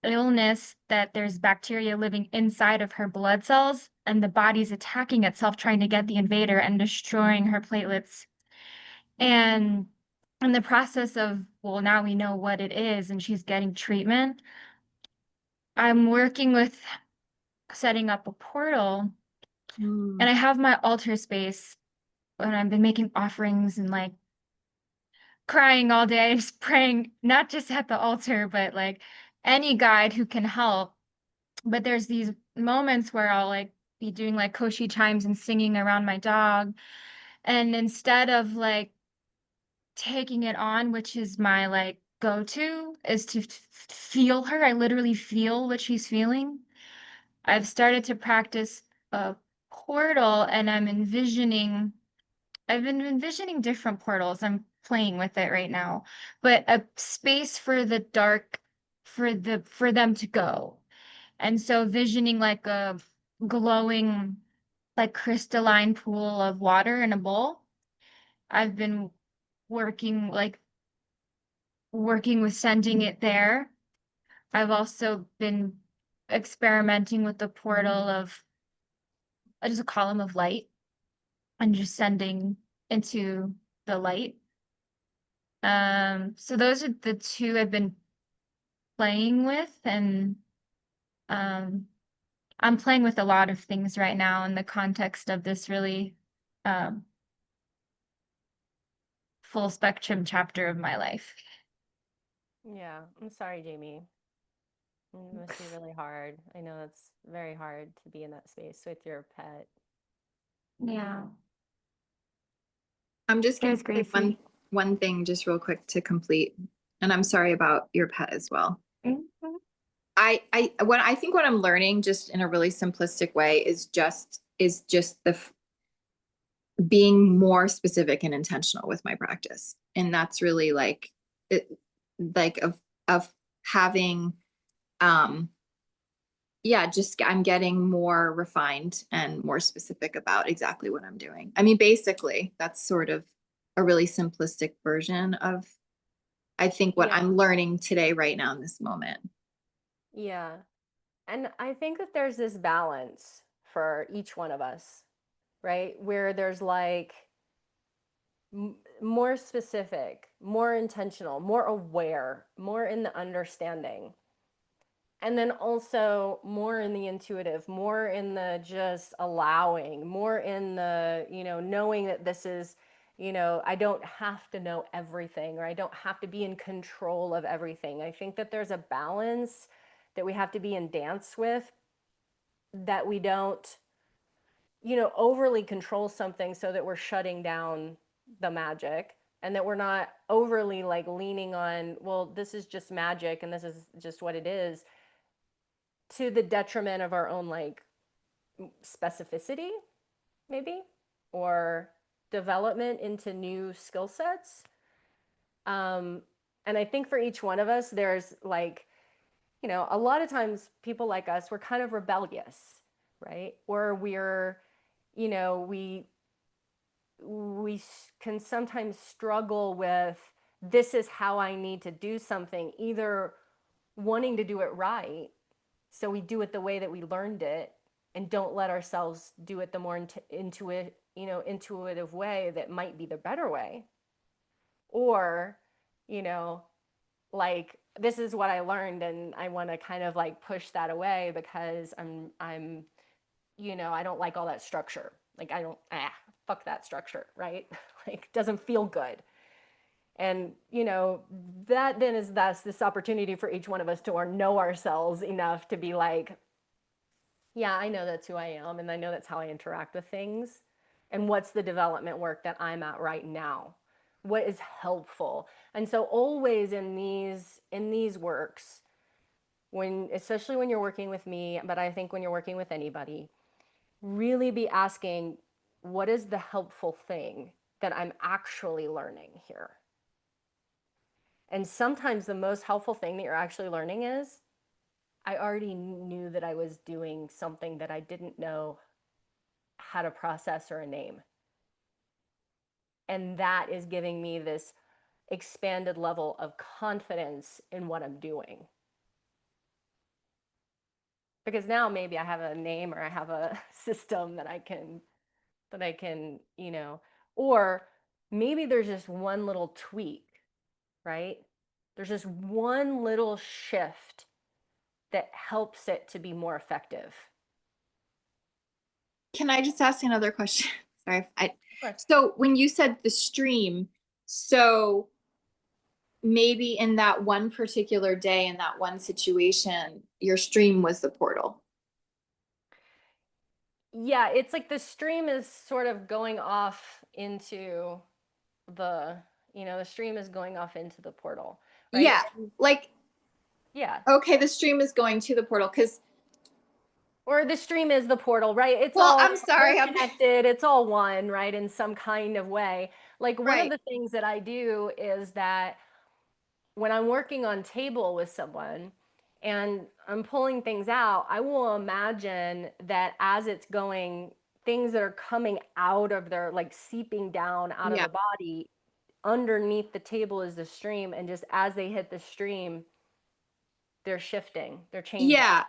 illness that there's bacteria living inside of her blood cells, and the body's attacking itself, trying to get the invader and destroying her platelets. And in the process of, well, now we know what it is, and she's getting treatment. I'm working with setting up a portal, and I have my altar space, and I've been making offerings and like crying all day, just praying, not just at the altar, but like any guide who can help. But there's these moments where I'll like be doing like Koshi chimes and singing around my dog. And instead of like taking it on, which is my like go-to, is to feel her. I literally feel what she's feeling. I've started to practice a portal, and I've been envisioning different portals. I'm playing with it right now, but a space for the dark, for them to go. And so visioning like a glowing, like crystalline pool of water in a bowl. I've been working like working with sending it there. I've also been experimenting with the portal of just a column of light and just sending into the light. So those are the two I've been playing with, and um, I'm playing with a lot of things right now in the context of this really full spectrum chapter of my life. Yeah, I'm sorry, Jamie. It must be really hard. I know that's very hard to be in that space with your pet. Yeah. I'm just gonna There's say Gracie. one thing just real quick to complete, and I'm sorry about your pet as well. Mhm. What I think what I'm learning just in a really simplistic way is just being more specific and intentional with my practice. And that's really like it, like of having yeah, just I'm getting more refined and more specific about exactly what I'm doing. I mean, basically, that's sort of a really simplistic version of I think what Yeah. I'm learning today right now in this moment. Yeah. And I think that there's this balance for each one of us, right? Where there's like more specific, more intentional, more aware, more in the understanding. And then also more in the intuitive, more in the just allowing, more in the, knowing that this is, I don't have to know everything or I don't have to be in control of everything. I think that there's a balance that we have to be in dance with, that we don't, overly control something so that we're shutting down the magic, and that we're not overly like leaning on, well, this is just magic and this is just what it is, to the detriment of our own like specificity, maybe, or development into new skill sets. And I think for each one of us, there's like, a lot of times people like us, we're kind of rebellious, right? Or we're, we can sometimes struggle with, this is how I need to do something, either wanting to do it right, so we do it the way that we learned it and don't let ourselves do it the more intuitive way that might be the better way. Or, you know, like, this is what I learned and I want to kind of like push that away because I'm I don't like all that structure. Like, I don't, fuck that structure, right? Like, doesn't feel good. And, that then is thus this opportunity for each one of us to know ourselves enough to be like, yeah, I know that's who I am, and I know that's how I interact with things. And what's the development work that I'm at right now? What is helpful? And so always in these works, especially when you're working with me, but I think when you're working with anybody, really be asking, what is the helpful thing that I'm actually learning here? And sometimes the most helpful thing that you're actually learning is, I already knew that I was doing something that I didn't know how to process or a name. And that is giving me this expanded level of confidence in what I'm doing. Because now maybe I have a name or I have a system that I can, or maybe there's just one little tweak, right? There's just one little shift that helps it to be more effective. Can I just ask another question? Sorry. Sure. So when you said the stream, so maybe in that one particular day, in that one situation, your stream was the portal. Yeah, it's like the stream is sort of going off into the stream is going off into the portal, right? Yeah. Like, Yeah. okay, the stream is going to the portal because Or the stream is the portal, right? It's well, all I'm sorry, we're connected. It's all one, right? In some kind of way. Like, one of Right. the things that I do is that when I'm working on table with someone and I'm pulling things out, I will imagine that as it's going, things that are coming out of their, like, seeping down out of Yeah. the body, underneath the table is the stream, and just as they hit the stream, they're shifting, they're changing. Yeah.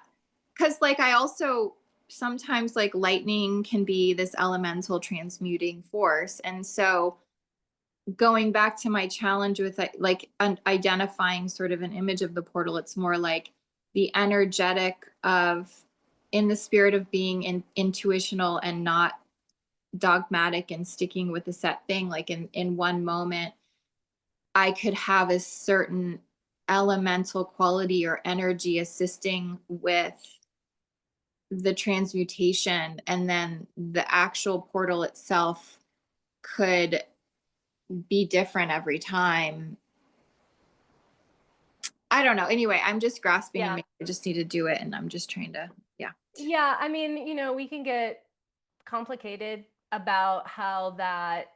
Cause like I also sometimes like lightning can be this elemental transmuting force. And so going back to my challenge with like identifying sort of an image of the portal, it's more like the energetic of in the spirit of being intuitional and not dogmatic and sticking with a set thing. Like in one moment, I could have a certain elemental quality or energy assisting with the transmutation, and then the actual portal itself could be different every time. I don't know. Anyway, I'm just grasping and Yeah. maybe I just need to do it, and I'm just trying to, Yeah, I mean, we can get complicated about how that,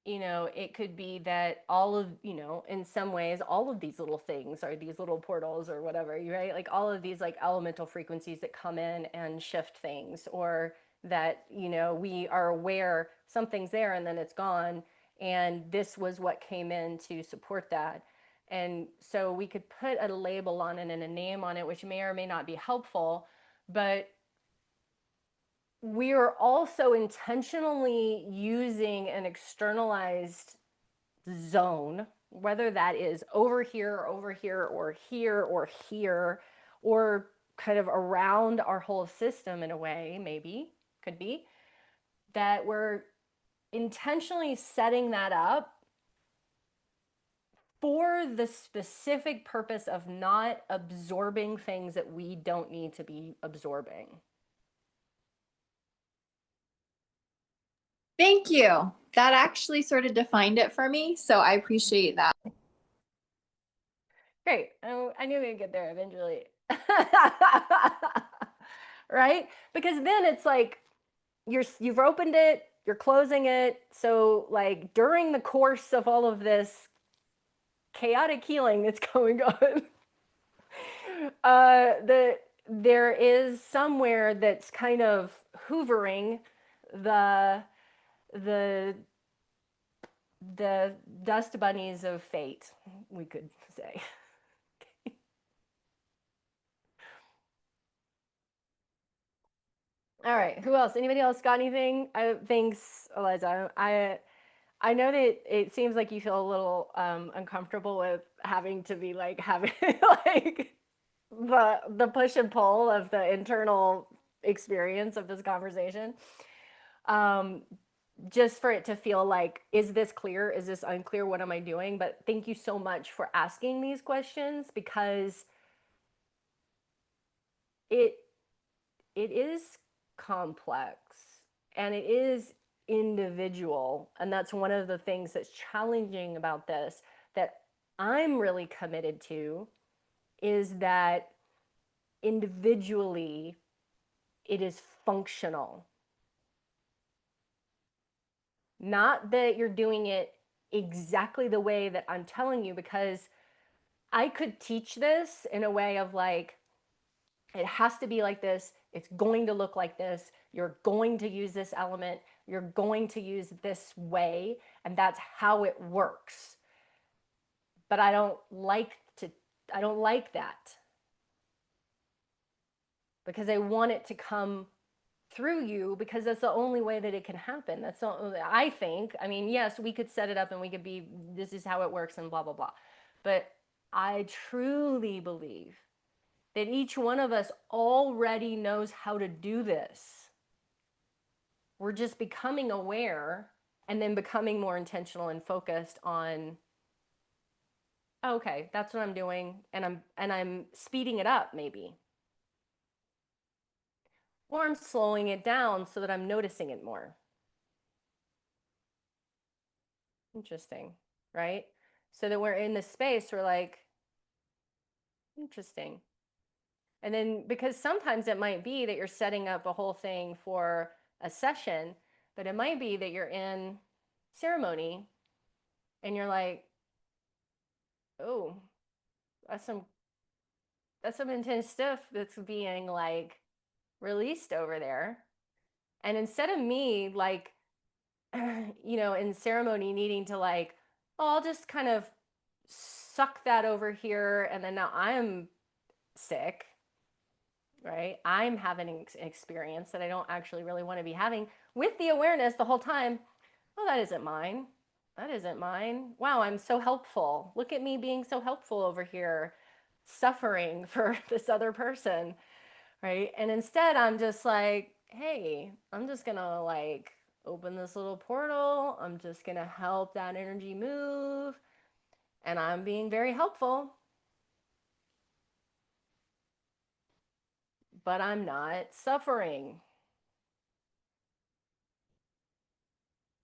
it could be that all of, in some ways, all of these little things are these little portals or whatever, right? Like all of these like elemental frequencies that come in and shift things, or that, we are aware something's there and then it's gone. And this was what came in to support that. And so we could put a label on it and a name on it, which may or may not be helpful, but we are also intentionally using an externalized zone, whether that is over here, or here, or here, or here, or kind of around our whole system in a way, maybe, could be, that we're intentionally setting that up for the specific purpose of not absorbing things that we don't need to be absorbing. Thank you. That actually sort of defined it for me. So I appreciate that. Great. I knew we'd get there eventually. Right? Because then it's like you've opened it, you're closing it. So like during the course of all of this chaotic healing that's going on, there is somewhere that's kind of hoovering the the the dust bunnies of fate, we could say. All right. Who else? Anybody else got anything? Thanks, Eliza. I know that it seems like you feel a little uncomfortable with having to be like having like the push and pull of the internal experience of this conversation. Just for it to feel like, is this clear? Is this unclear? What am I doing? But thank you so much for asking these questions, because it is complex and it is individual, and that's one of the things that's challenging about this, that I'm really committed to, is that individually it is functional, not that you're doing it exactly the way that I'm telling you, because I could teach this in a way of like, it has to be like this. It's going to look like this. You're going to use this element. You're going to use this way. And that's how it works. But I don't like that, because I want it to come through you, because that's the only way that it can happen. That's not, I think. I mean, yes, we could set it up and we could be, this is how it works and blah, blah, blah. But I truly believe that each one of us already knows how to do this. We're just becoming aware and then becoming more intentional and focused on, okay, that's what I'm doing, and I'm speeding it up maybe. Or I'm slowing it down so that I'm noticing it more. Interesting, right? So that we're in this space, we're like, interesting. And then, because sometimes it might be that you're setting up a whole thing for a session, but it might be that you're in ceremony and you're like, oh, that's some intense stuff that's being like released over there. And instead of me like, in ceremony needing to like, oh, I'll just kind of suck that over here, and then now I'm sick, right? I'm having an experience that I don't actually really want to be having, with the awareness the whole time, oh, that isn't mine. That isn't mine. Wow, I'm so helpful. Look at me being so helpful over here, suffering for this other person, right? And instead, I'm just like, hey, I'm just gonna like open this little portal. I'm just gonna help that energy move. and I'm being very helpful, but I'm not suffering,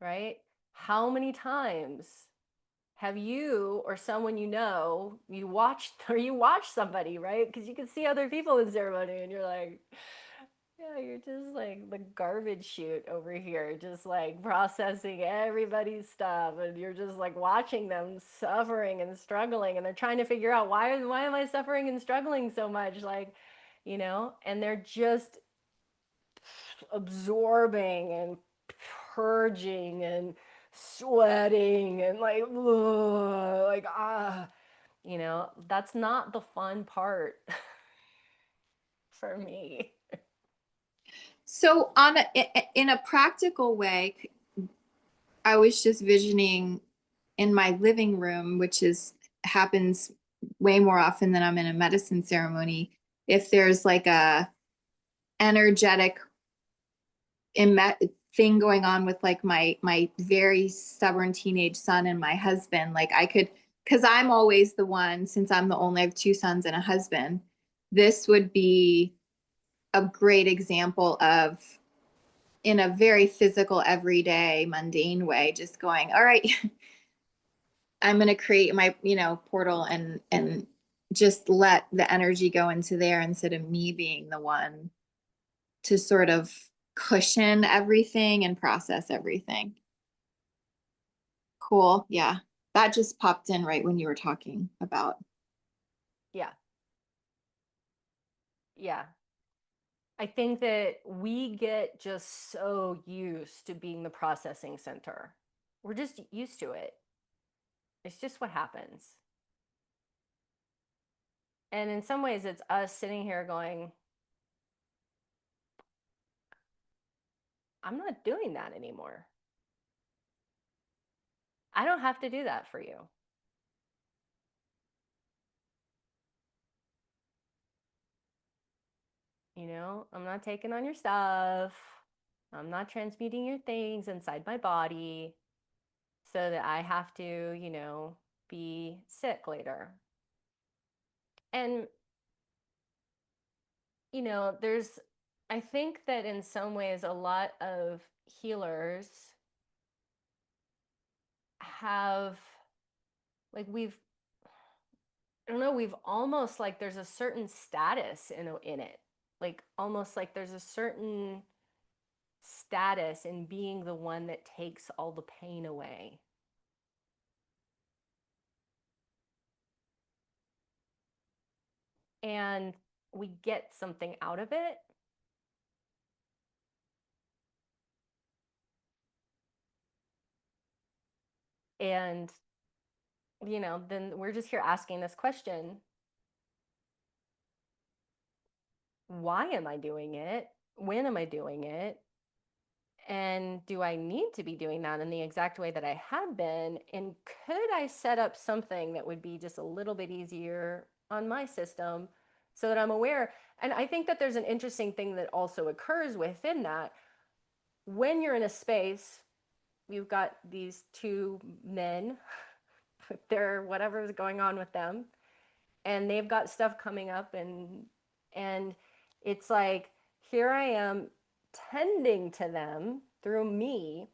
right? How many times have you or someone you know, you watched or you watch somebody, right? Because you can see other people in ceremony and you're like, yeah, you're just like the garbage chute over here, just like processing everybody's stuff, and you're just like watching them suffering and struggling, and they're trying to figure out why am I suffering and struggling so much, like, and they're just absorbing and purging and sweating and like, ugh, like that's not the fun part for me. So in a practical way, I was just visioning in my living room, which happens way more often than I'm in a medicine ceremony. If there's like a energetic thing going on with like my very stubborn teenage son and my husband, like I could, because I'm always the one, since I'm the only, I have two sons and a husband, this would be a great example of, in a very physical, everyday, mundane way, just going, all right, I'm going to create my, portal and just let the energy go into there instead of me being the one to sort of cushion everything and process everything. Cool. Yeah. That just popped in right when you were talking about. Yeah. Yeah. I think that we get just so used to being the processing center. We're just used to it. It's just what happens. And in some ways, it's us sitting here going, I'm not doing that anymore. I don't have to do that for you. I'm not taking on your stuff. I'm not transmuting your things inside my body so that I have to, be sick later. And, I think that in some ways, a lot of healers have, like, I don't know, we've almost like there's a certain status in it. Like, almost like there's a certain status in being the one that takes all the pain away. And we get something out of it. And, then we're just here asking this question: why am I doing it? When am I doing it? And do I need to be doing that in the exact way that I have been? And could I set up something that would be just a little bit easier on my system so that I'm aware? And I think that there's an interesting thing that also occurs within that. When you're in a space, you've got these two men, their whatever's going on with them, and they've got stuff coming up, and it's like, here I am tending to them through me,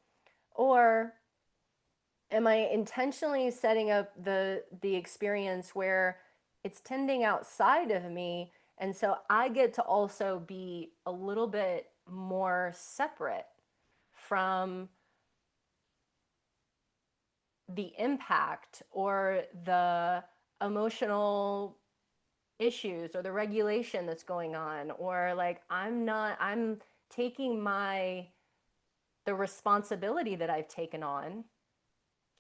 or am I intentionally setting up the experience where it's tending outside of me, and so I get to also be a little bit more separate from the impact or the emotional issues or the regulation that's going on, or like I'm taking the responsibility that I've taken on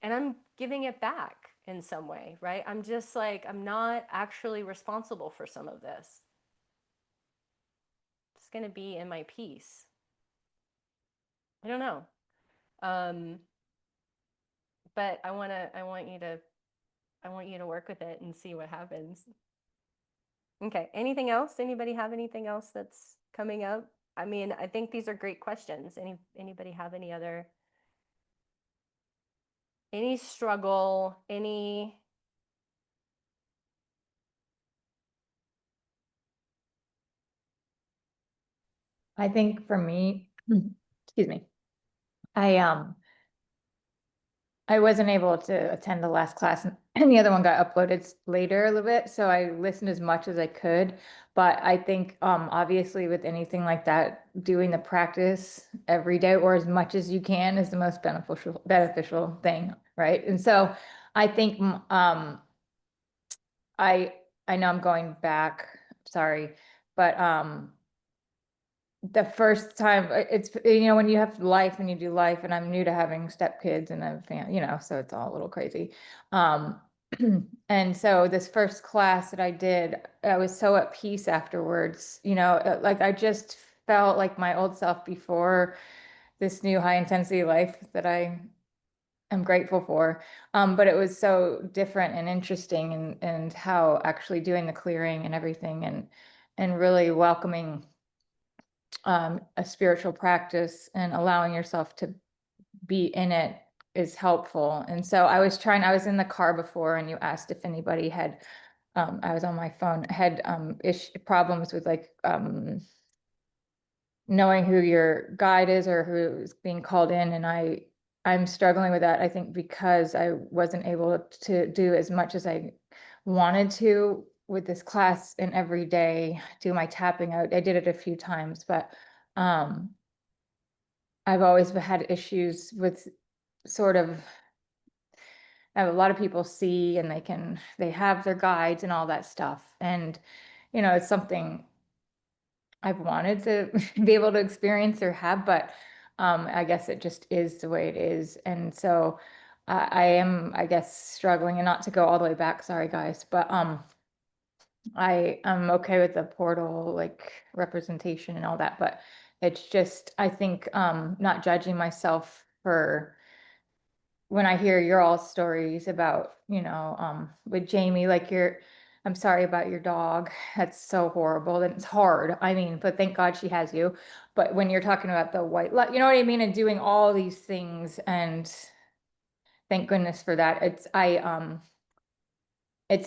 and I'm giving it back in some way, right? I'm just like, I'm not actually responsible for some of this. It's going to be in my peace. I don't know. But I want you to work with it and see what happens. Okay. Anything else? Anybody have anything else that's coming up? I mean, I think these are great questions. Anybody have any struggle, any I think for me, excuse me, I wasn't able to attend the last class and the other one got uploaded later a little bit, so I listened as much as I could. But I think obviously with anything like that, doing the practice every day or as much as you can is the most beneficial thing, right? And so I think I I know I'm going back, sorry, but the first time it's when you have life and you do life, and I'm new to having stepkids and a so it's all a little crazy. um and so this first class that I did, I was so at peace afterwards, like I just felt like my old self before this new high intensity life that I am grateful for. But it was so different and interesting, and how actually doing the clearing and everything, and really welcoming a spiritual practice and allowing yourself to be in it is helpful. And so I was in the car before and you asked if anybody had, I was on my phone, had problems with like knowing who your guide is or who's being called in. And I'm struggling with that, I think, because I wasn't able to do as much as I wanted to with this class and every day do my tapping out. I did it a few times, but I've always had issues with sort of, I have a lot of people see and they have their guides and all that stuff. And, it's something I've wanted to be able to experience or have, but I guess it just is the way it is. And so I am, I guess, struggling, and not to go all the way back, sorry guys, but I am okay with the portal like representation and all that, but it's just, I think, not judging myself for when I hear your all stories about, with Jamie, like I'm sorry about your dog. That's so horrible. And it's hard. I mean, but thank God she has you. But when you're talking about the white light, you know what I mean? And doing all these things, and thank goodness for that. It's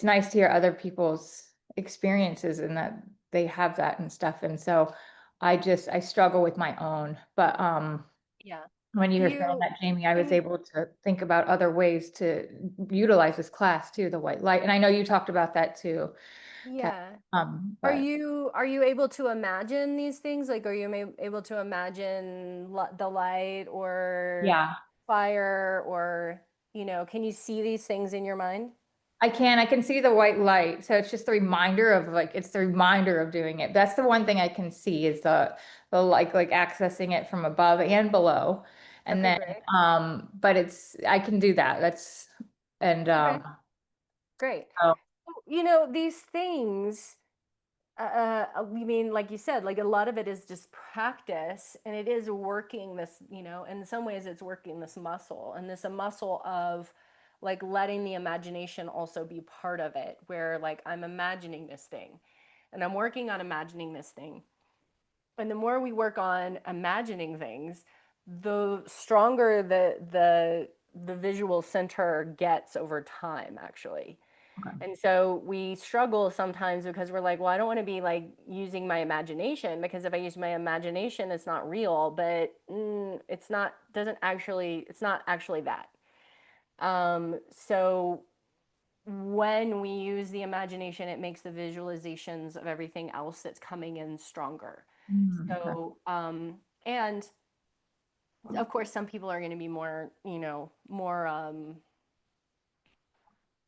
nice to hear other people's experiences and that they have that and stuff. And so I struggle with my own, but Yeah. when you Do were saying you, that, Jamie, I was do you- able to think about other ways to utilize this class too, the white light. And I know you talked about that too. yeah. But Are you able to imagine these things? Like, are you able to imagine the light or yeah, fire, or, can you see these things in your mind? I can see the white light. So it's just the reminder of it's the reminder of doing it. That's the one thing I can see is the like accessing it from above and below. And Okay, then, great. but I can do that. And, Okay, great. oh, These things, we mean, like you said, like a lot of it is just practice, and it is working this, in some ways it's working this muscle, and this a muscle of like letting the imagination also be part of it, where like I'm imagining this thing and I'm working on imagining this thing. And the more we work on imagining things, the stronger the visual center gets over time, actually. okay. And so we struggle sometimes because we're like, well, I don't want to be like using my imagination, because if I use my imagination, it's not real, but it's not actually that. So when we use the imagination, it makes the visualizations of everything else that's coming in stronger. Okay. So, and of course, some people are going to be more, more,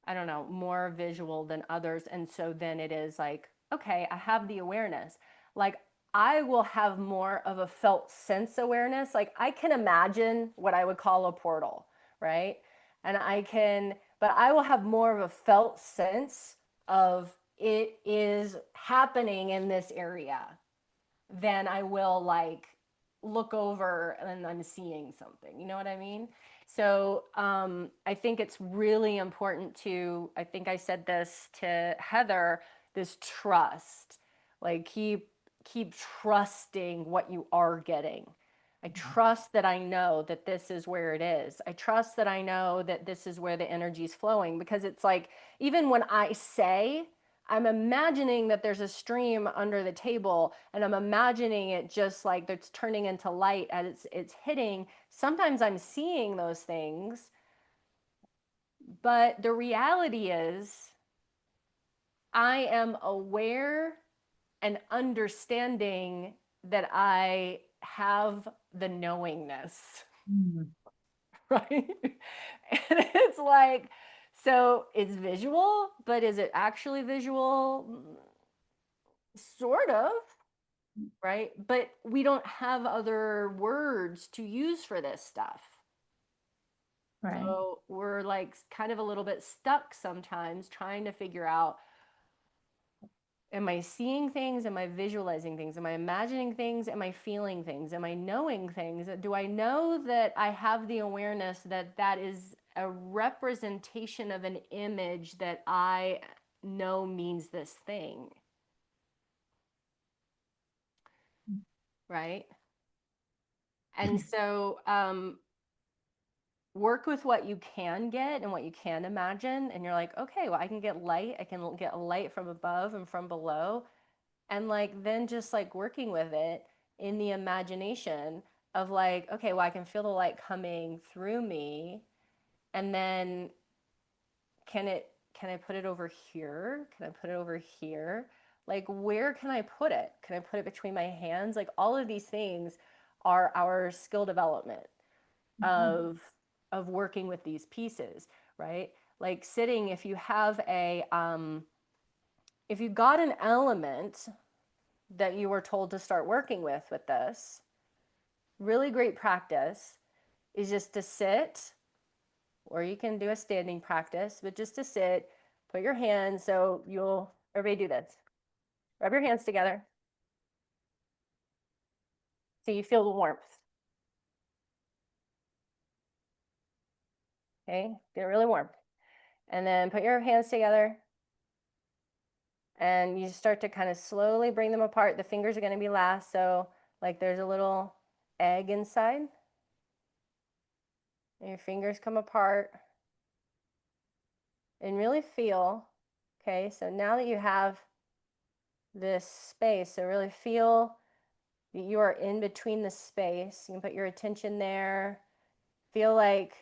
I don't know, more visual than others. And so then it is like, okay, I have the awareness. Like, I will have more of a felt sense awareness. Like, I can imagine what I would call a portal, right? And but I will have more of a felt sense of it is happening in this area than I will like look over and I'm seeing something. You know what I mean? So I think it's really important to, I think I said this to Heather, this trust. Like keep trusting what you are getting. I trust that I know that this is where it is. I trust that I know that this is where the energy is flowing, because it's like, even when I say I'm imagining that there's a stream under the table, and I'm imagining it just like it's turning into light as it's hitting. Sometimes I'm seeing those things, but the reality is I am aware and understanding that I have the knowingness, right? And it's like, so it's visual, but is it actually visual? Sort of, right? But we don't have other words to use for this stuff. Right. So we're like kind of a little bit stuck sometimes trying to figure out, am I seeing things? Am I visualizing things? Am I imagining things? Am I feeling things? Am I knowing things? Do I know that I have the awareness that that is a representation of an image that I know means this thing? Right? And so work with what you can get and what you can imagine. And you're like, okay, well, I can get light. I can get light from above and from below. And like, then just like working with it in the imagination of like, okay, well, I can feel the light coming through me. And then can I put it over here? Can I put it over here? Like, where can I put it? Can I put it between my hands? Like, all of these things are our skill development of working with these pieces, right? Like sitting, if you have a if you got an element that you were told to start working with this, really great practice is just to sit, or you can do a standing practice, but just to sit, put your hands, so everybody do this. Rub your hands together so you feel the warmth. Okay, get really warm. And then put your hands together and you start to kind of slowly bring them apart. The fingers are going to be last. So like there's a little egg inside. And your fingers come apart. And really feel, okay, so now that you have this space, so really feel that you are in between the space. You can put your attention there. Feel like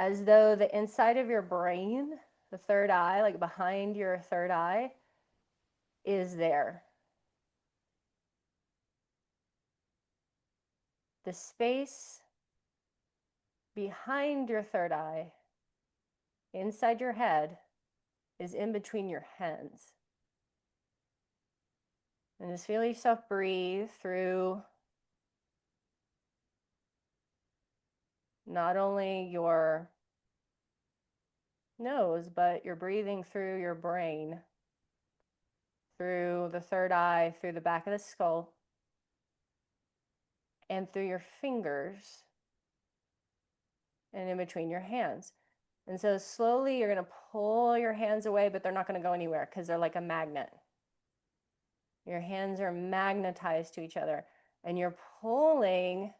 as though the inside of your brain, the third eye, like behind your third eye, is there. The space behind your third eye, inside your head, is in between your hands. And just feel yourself breathe through not only your nose, but you're breathing through your brain, through the third eye, through the back of the skull, and through your fingers, and in between your hands. And so slowly you're going to pull your hands away, but they're not going to go anywhere because they're like a magnet. Your hands are magnetized to each other, and you're pulling,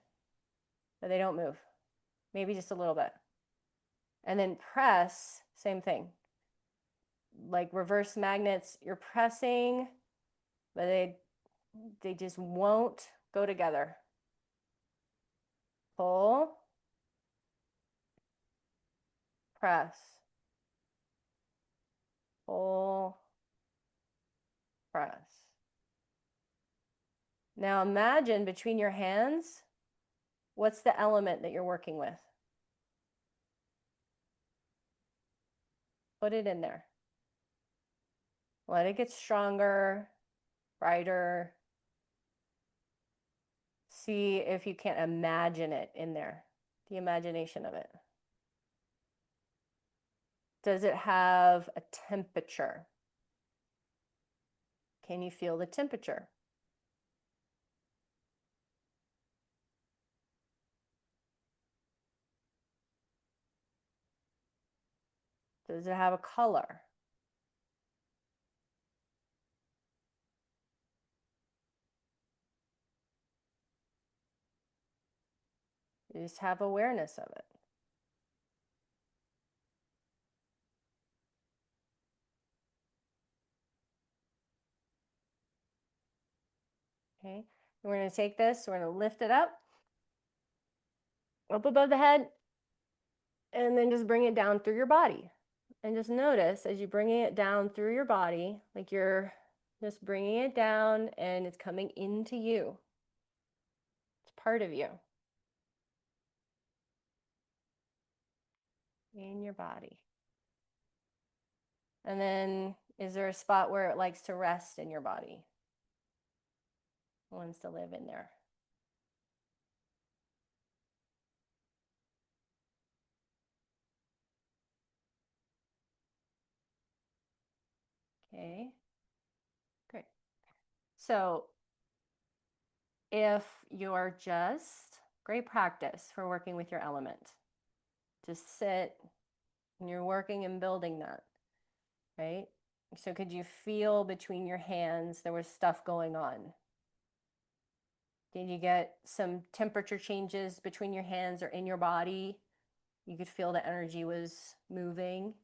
but they don't move. Maybe just a little bit. And then press, same thing. Like reverse magnets, you're pressing, but they just won't go together. Pull, press, pull, press. Now imagine between your hands, what's the element that you're working with? Put it in there. Let it get stronger, brighter. See if you can't imagine it in there, the imagination of it. Does it have a temperature? Can you feel the temperature? Does it have a color? You just have awareness of it. Okay. We're going to take this, we're going to lift it up above the head, and then just bring it down through your body. And just notice as you're bringing it down through your body, like you're just bringing it down and it's coming into you. It's part of you. In your body. And then is there a spot where it likes to rest in your body? It wants to live in there. Okay, great. So if you're just, great practice for working with your element. Just sit and you're working and building that, right? So could you feel between your hands there was stuff going on? Did you get some temperature changes between your hands or in your body? You could feel the energy was moving.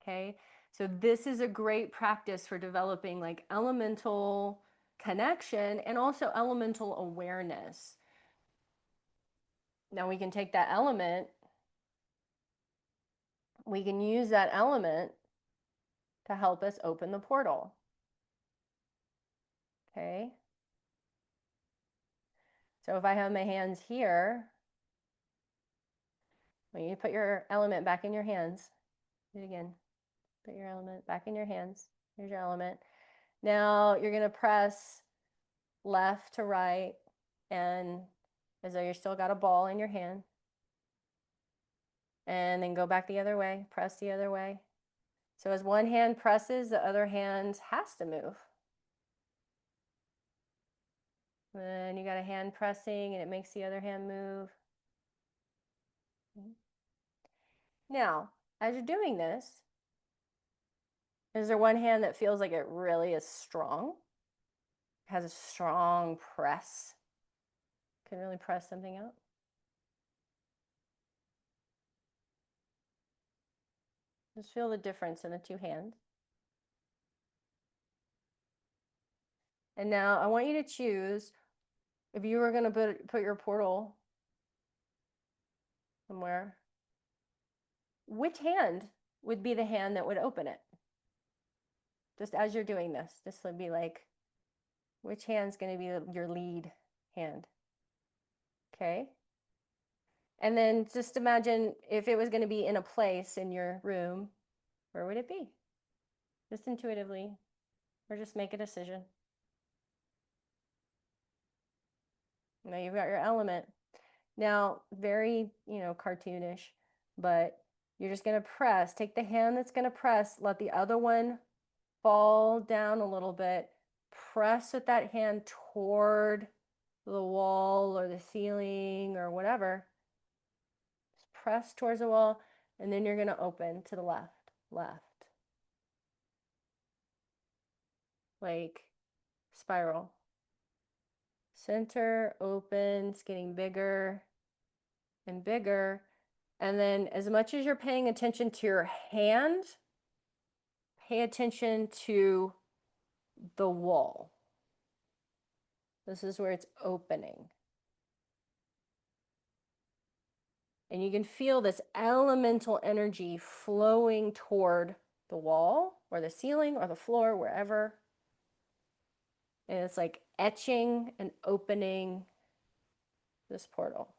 Okay, so this is a great practice for developing like elemental connection and also elemental awareness. Now we can take that element, we can use that element to help us open the portal. Okay, so if I have my hands here, when you put your element back in your hands, do it again. Put your element back in your hands. Here's your element. Now you're going to press left to right, and as though you're still got a ball in your hand. And then go back the other way, press the other way. So as one hand presses, the other hand has to move. Then you got a hand pressing and it makes the other hand move. Now, as you're doing this, is there one hand that feels like it really is strong? Has a strong press? Can really press something out? Just feel the difference in the two hands. And now I want you to choose, if you were going to put your portal somewhere, which hand would be the hand that would open it? Just as you're doing this, this would be like, which hand's going to be your lead hand? Okay. And then just imagine if it was going to be in a place in your room, where would it be? Just intuitively, or just make a decision. Now you've got your element. Now, very, cartoonish, but you're just going to press, take the hand that's going to press, let the other one fall down a little bit, press with that hand toward the wall or the ceiling or whatever. Just press towards the wall, and then you're going to open to the left, like spiral. Center, open, it's getting bigger and bigger. And then as much as you're paying attention to your hand, pay attention to the wall. This is where it's opening. And you can feel this elemental energy flowing toward the wall or the ceiling or the floor, wherever. And it's like etching and opening this portal.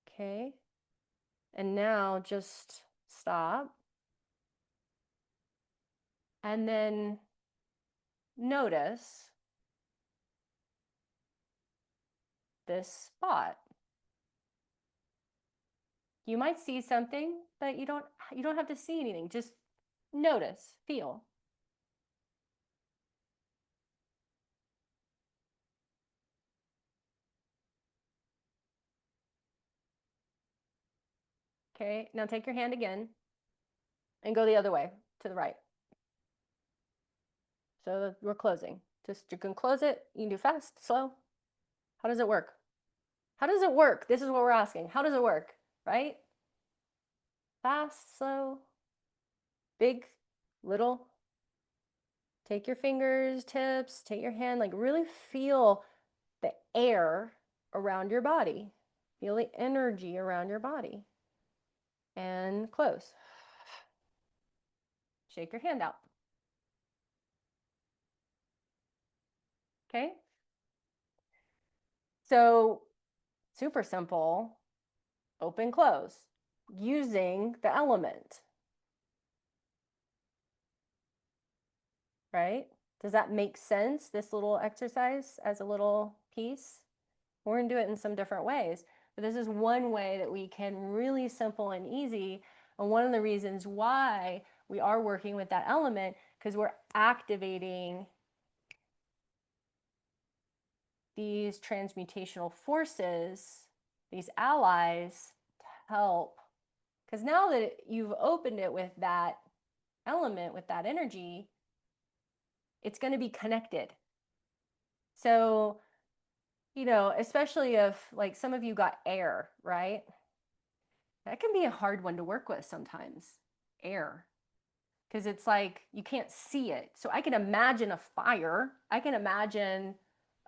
Okay. And now just stop. And then notice this spot. You might see something, but you don't have to see anything. Just notice, feel. Okay, now take your hand again and go the other way to the right. So we're closing. Just you can close it. You can do fast, slow. How does it work? How does it work? This is what we're asking. How does it work? Right? Fast, slow, big, little. Take your fingers, tips, take your hand, like really feel the air around your body. Feel the energy around your body. And close. Shake your hand out. Okay? So, super simple. Open, close. Using the element. Right? Does that make sense, this little exercise as a little piece? We're going to do it in some different ways. But this is one way that we can really simple and easy. And one of the reasons why we are working with that element, because we're activating these transmutational forces, these allies, to help. Because now that you've opened it with that element, with that energy, it's going to be connected. So, you know, especially if like some of you got air, right? That can be a hard one to work with sometimes, air, because it's like you can't see it. So I can imagine a fire, I can imagine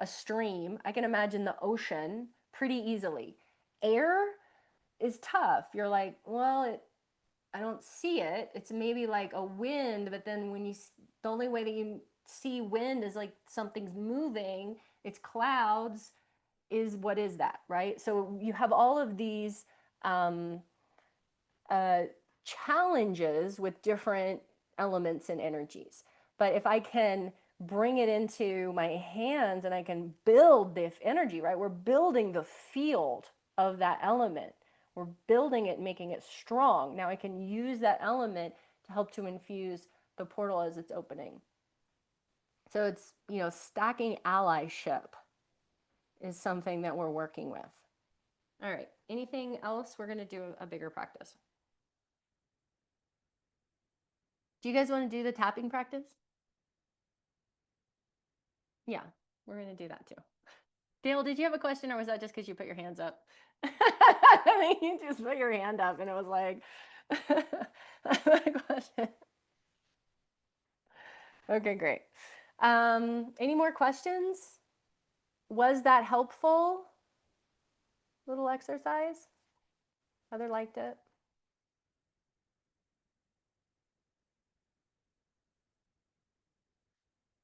a stream, I can imagine the ocean pretty easily. Air is tough. You're like, well, I don't see it. It's maybe like a wind, but then when you, the only way that you see wind is like something's moving, it's clouds, is what is that, right? So you have all of these challenges with different elements and energies. But if I can bring it into my hands and I can build the energy, right? We're building the field of that element. We're building it, making it strong. Now I can use that element to help to infuse the portal as it's opening. So it's, you know, stacking allyship is something that we're working with. All right. Anything else? We're going to do a bigger practice. Do you guys want to do the tapping practice? Yeah, we're going to do that too. Dale, did you have a question or was that just because you put your hands up? I mean, you just put your hand up and it was like, my question. Okay, great. Any more questions? Was that helpful? Little exercise? Heather liked it.